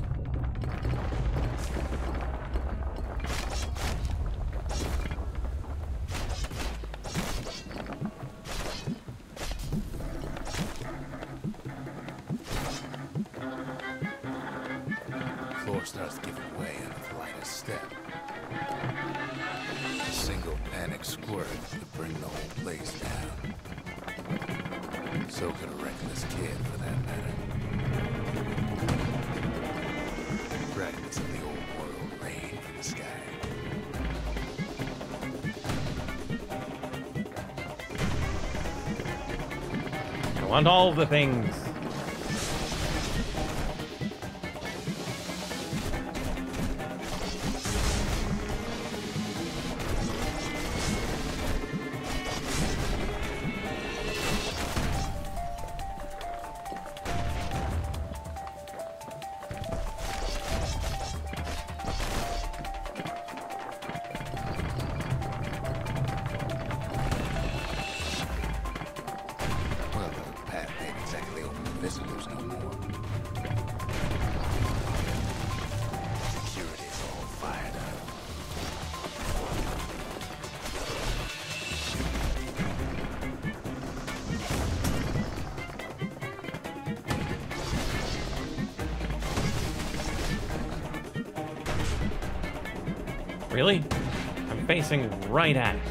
Floor starts giving way under the lightest step. A single panic squirt could bring the whole place down. So could a reckless kid, for that matter. Fragments of the old world rain from the sky. I want all the things. Visitors no more. Security's all fired up. Really? I'm facing right at it.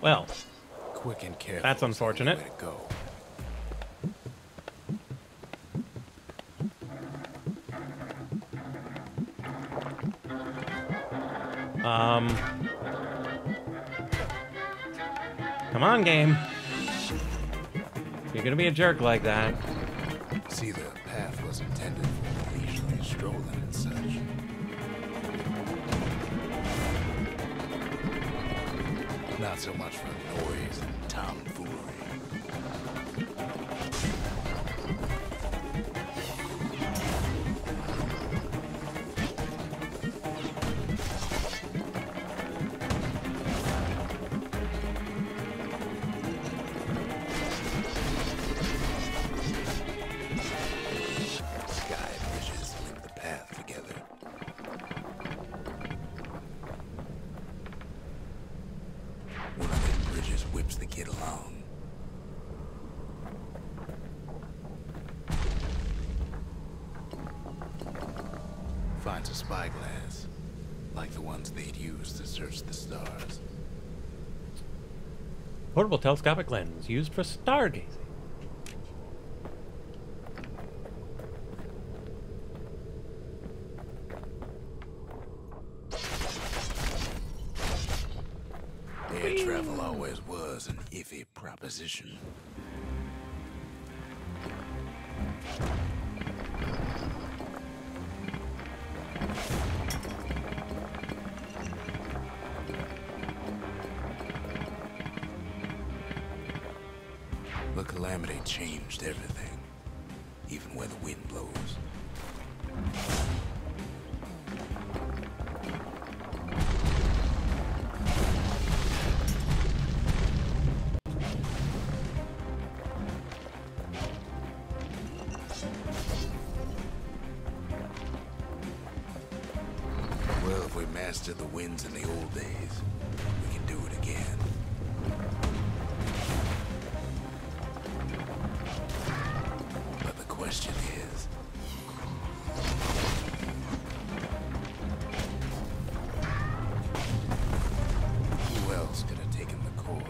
Well, quick and careful. That's unfortunate. Way to go. Come on, game. You're gonna be a jerk like that. See, the path was intended for leisurely strolling and such. Not so much for noise and tomfoolery. Sky bridges link the path together. One of the bridges whips the kid along. Finds a spyglass, like the ones they'd use to search the stars. Portable telescopic lens used for stargazing. Air travel always was an iffy proposition. The calamity changed everything, even where the wind blows. Well, if we mastered the winds in the old days, we can do it again. But the question is, who else could have taken the core?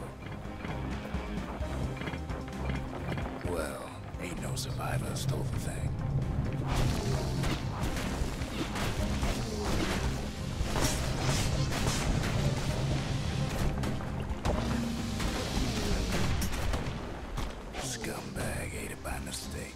Well, ain't no survivor stole the thing. Scumbag ate it by mistake.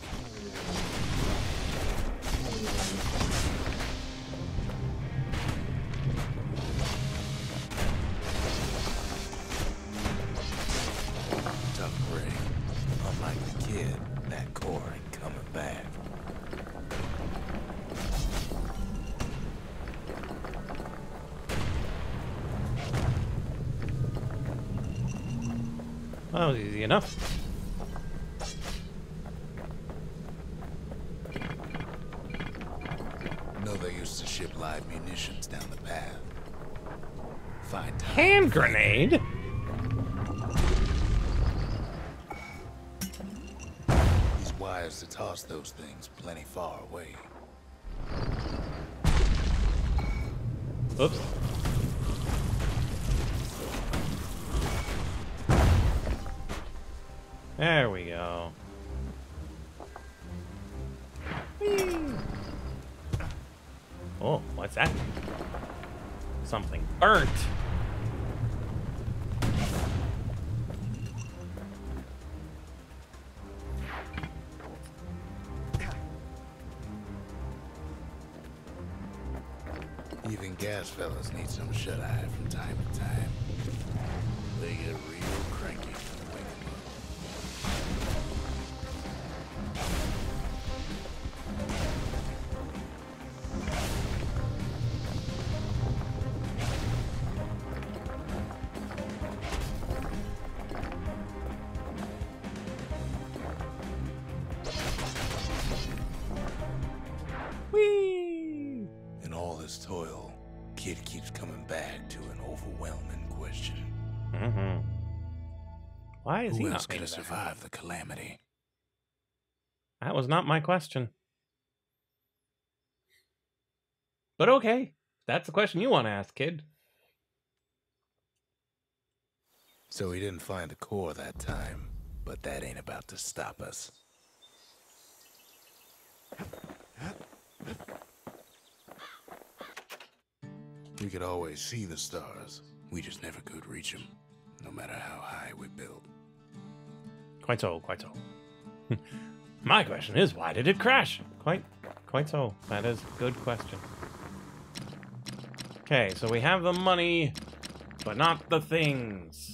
Tough break. Unlike the kid, that core ain't coming back. Well, that was easy enough. Know they used to ship live munitions down the path. Find time. Hand grenade? These wires to toss those things plenty far away. Oops. There we go. Whee! Oh, what's that? Something burnt. Even gas fellas need some shut-eye from time to time. They get real cranky when you wake 'em up. Whee! In all this toil, Kid keeps coming back to an overwhelming question. Mm-hmm. Why is he Who not else could making have that? survived the calamity? That was not my question. But okay, that's the question you want to ask, kid. So he didn't find the core that time, but that ain't about to stop us. We could always see the stars. We just never could reach them, no matter how high we built. Quite so, quite so. My question is, why did it crash? Quite so. That is a good question. Okay, so we have the money, but not the things.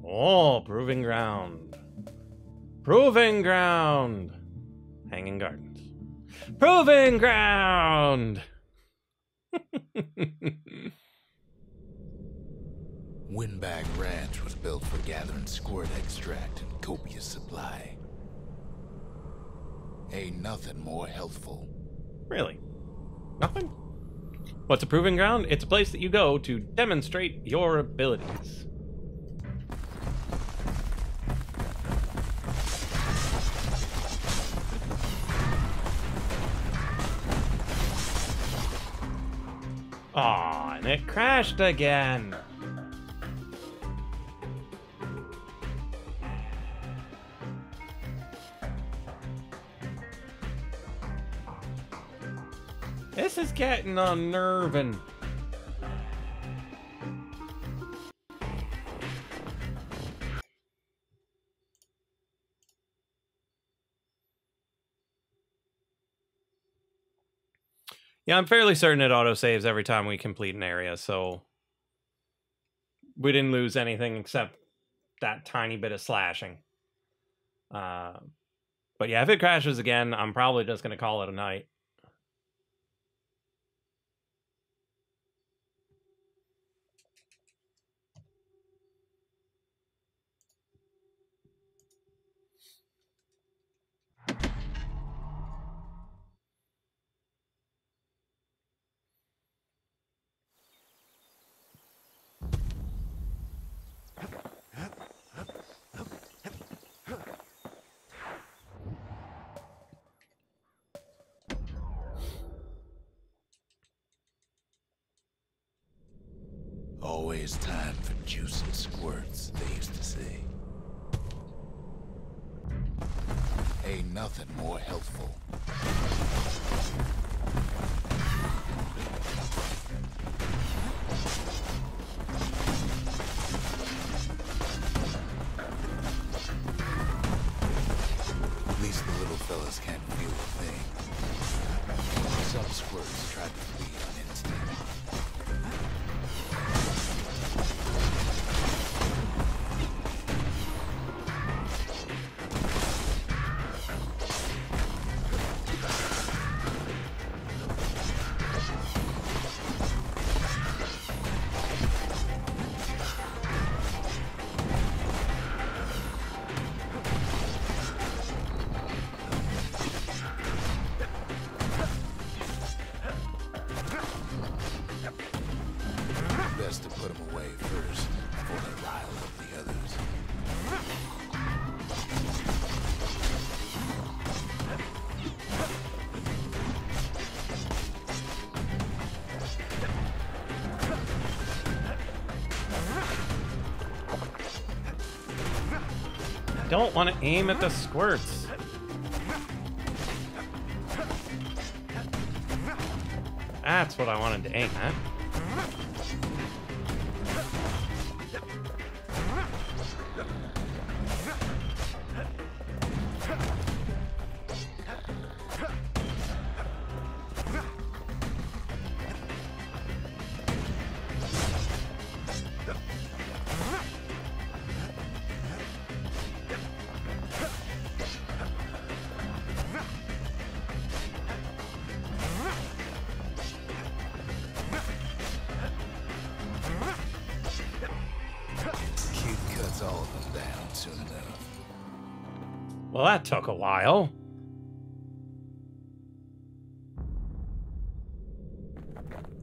Oh, proving ground. Proving ground. Hanging Gardens. Proving ground. Windbag Ranch was built for gathering squirt extract in copious supply. Ain't nothing more healthful. Really? Nothing? What's a proving ground? It's a place that you go to demonstrate your abilities. Aw, and it crashed again. This is getting unnerving. Yeah, I'm fairly certain it autosaves every time we complete an area, so we didn't lose anything except that tiny bit of slashing. But yeah, if it crashes again, I'm probably just going to call it a night. Always time for juice and squirts, they used to say. Ain't nothing more healthful. At least the little fellas can't feel a thing. Some squirts tried to flee on instinct. don't want to aim at the squirts. That's what I wanted to aim at. All of them down soon enough. Well, that took a while.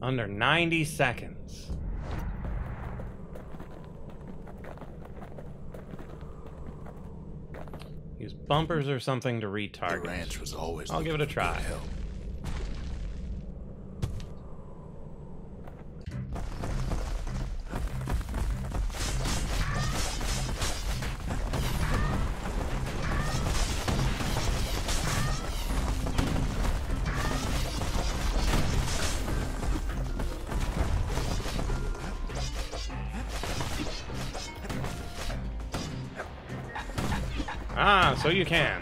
Under 90 seconds. Use bumpers or something to retarget. The ranch was always I'll give it a try. Help. Ah, so you can.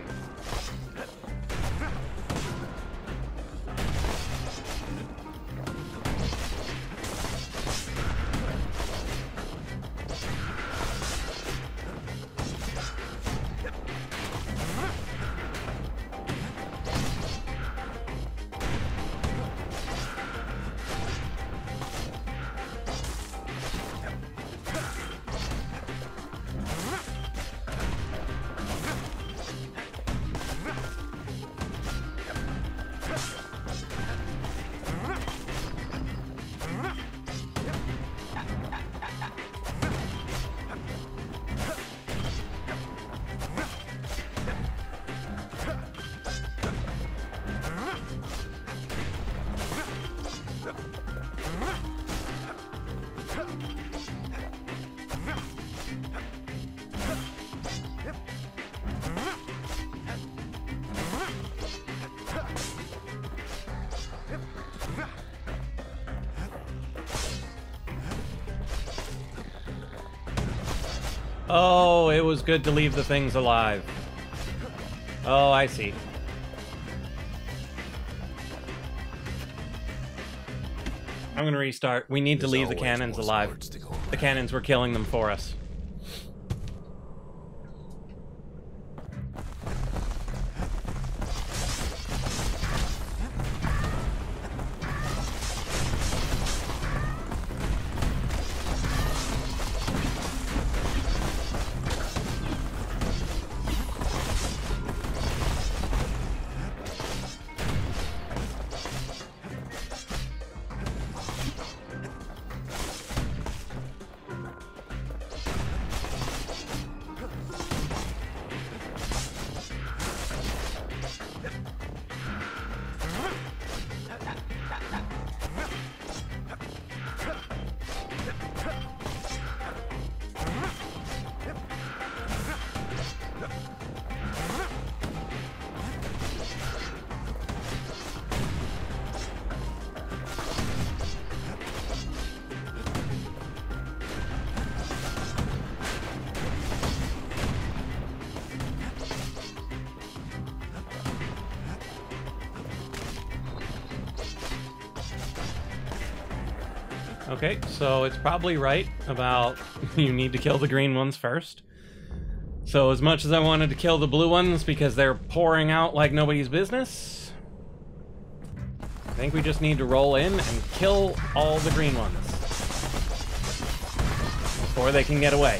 Oh, it was good to leave the things alive. Oh, I see. I'm gonna restart. We need to leave the cannons alive. The cannons were killing them for us. Okay, so it's probably right about you need to kill the green ones first. So as much as I wanted to kill the blue ones because they're pouring out like nobody's business, I think we just need to roll in and kill all the green ones before they can get away.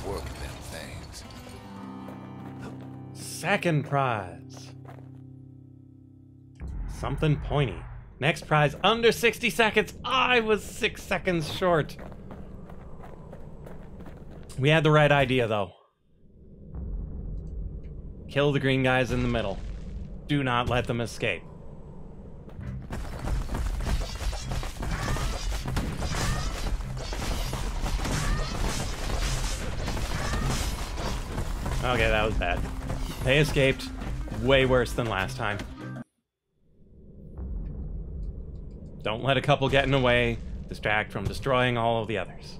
work with them things. Second prize. Something pointy. Next prize, under 60 seconds. I was 6 seconds short. We had the right idea, though. Kill the green guys in the middle. Do not let them escape. Okay, that was bad. They escaped. Way worse than last time. Don't let a couple get in the way. Distract from destroying all of the others.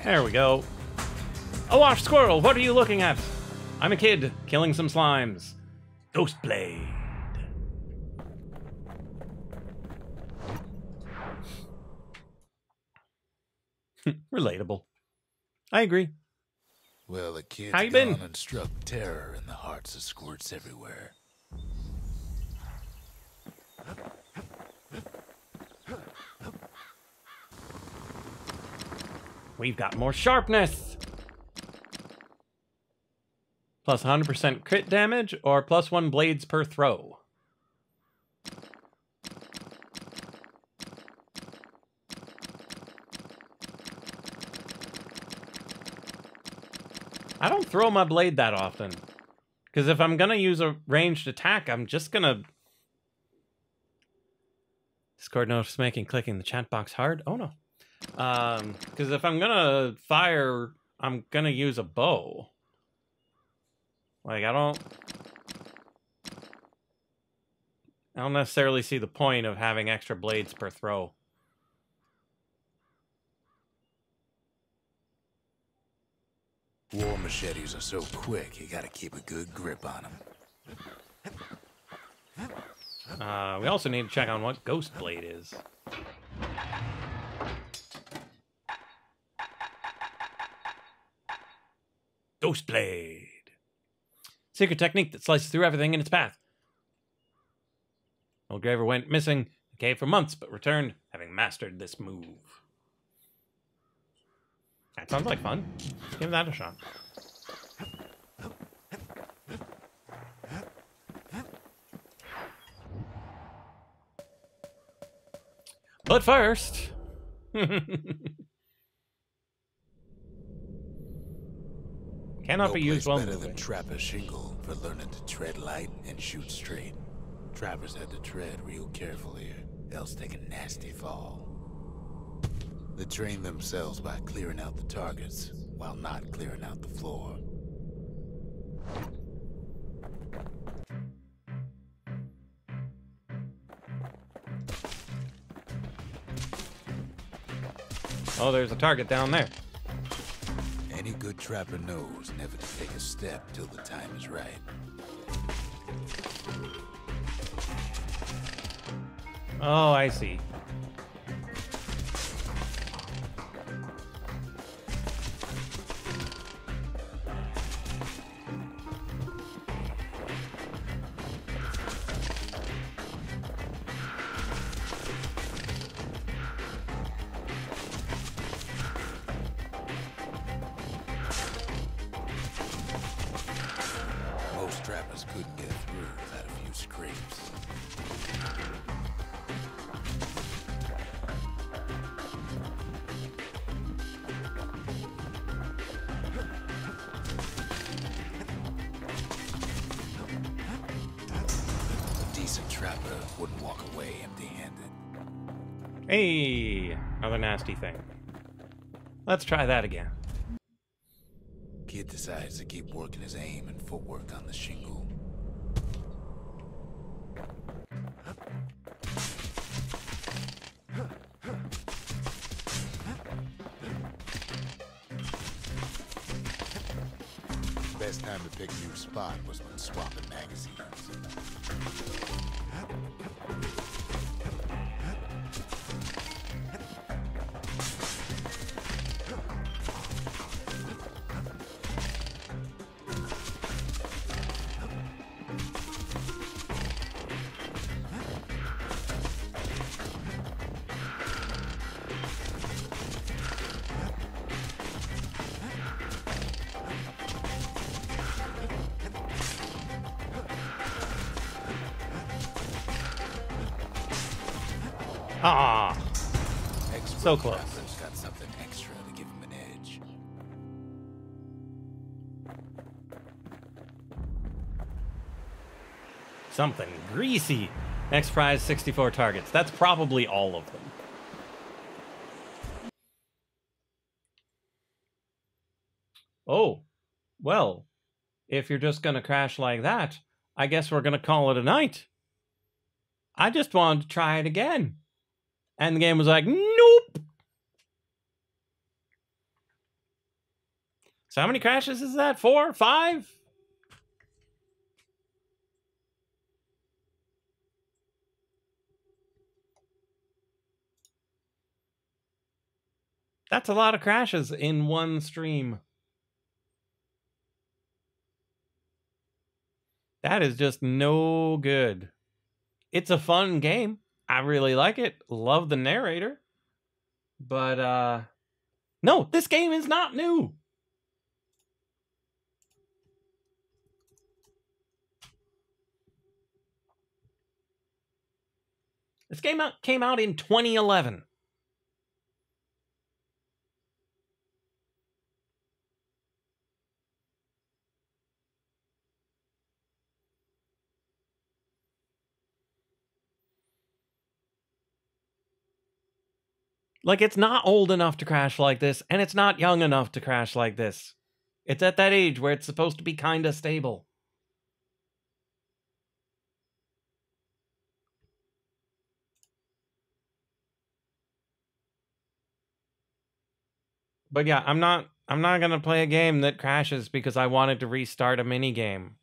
There we go. A washed squirrel, what are you looking at? I'm a kid, killing some slimes. Ghost Blade. Relatable. I agree. Well, the kid's How you gone been? and struck terror in the hearts of squirts everywhere. We've got more sharpness. Plus 100% crit damage or plus 1 blades per throw. I don't throw my blade that often. Because if I'm going to use a ranged attack, I'm just going to... Discord notice making clicking the chat box hard? Oh no. Because if I'm gonna fire, I'm gonna use a bow. Like, I don't necessarily see the point of having extra blades per throw. War machetes are so quick, you gotta keep a good grip on them. We also need to check on what Ghost Blade is. Ghost Blade. Secret technique that slices through everything in its path. Old Graver went missing in the cave for months, but returned, having mastered this move. That sounds like fun. Give that a shot. But first... Cannot be used while better moving. than Trapper's shingle for learning to tread light and shoot straight. Trappers had to tread real careful here, else take a nasty fall. They train themselves by clearing out the targets, while not clearing out the floor. Oh, there's a target down there. Any good trapper knows never to take a step till the time is right. Oh, I see. Most trappers couldn't get through without a few scrapes. trapper wouldn't walk away empty-handed. Hey, another nasty thing. Let's try that again. Kid decides to keep working his aim and footwork on the shingle. Best time to pick a new spot was when swapping magazines. Ah, so close. Got something extra to give him an edge. Something greasy. X prize 64 targets. That's probably all of them. Oh, well, if you're just gonna crash like that, I guess we're gonna call it a night. I just wanted to try it again. And the game was like, nope. So how many crashes is that? 4? 5? That's a lot of crashes in one stream. That is just no good. It's a fun game. I really like it. Love the narrator. But, no, this game is not new. This game came out in 2011. Like, it's not old enough to crash like this, and it's not young enough to crash like this. It's at that age where it's supposed to be kind of stable. But yeah, I'm not gonna play a game that crashes because I wanted to restart a mini game.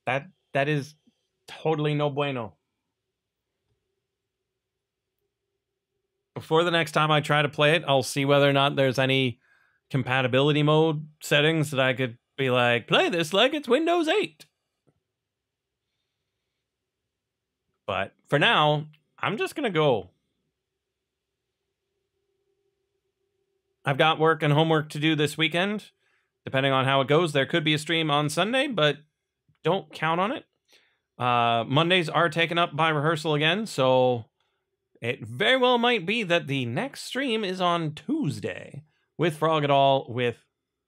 That is totally no bueno. Before the next time I try to play it, I'll see whether or not there's any compatibility mode settings that I could be like, play this like it's Windows 8. But for now, I'm just gonna go. I've got work and homework to do this weekend. Depending on how it goes, there could be a stream on Sunday, but don't count on it. Mondays are taken up by rehearsal again, so it very well might be that the next stream is on Tuesday with Frog It All, with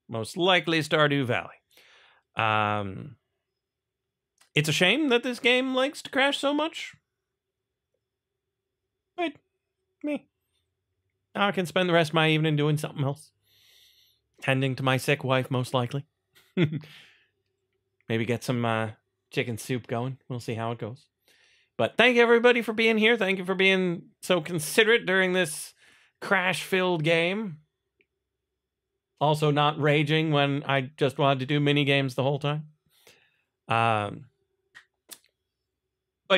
most likely Stardew Valley. It's a shame that this game likes to crash so much. But me. I can spend the rest of my evening doing something else. Tending to my sick wife, most likely. Maybe get some chicken soup going. We'll see how it goes. But thank you, everybody, for being here. Thank you for being so considerate during this crash-filled game. Also not raging when I just wanted to do mini games the whole time. But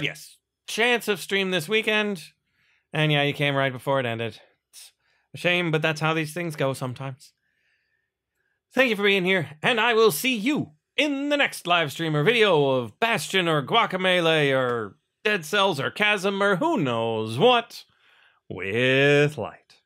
yes, chance of stream this weekend. And yeah, you came right before it ended. It's a shame, but that's how these things go sometimes. Thank you for being here, and I will see you in the next live stream or video of Bastion or Guacamelee or Dead Cells or Chasm or who knows what with light.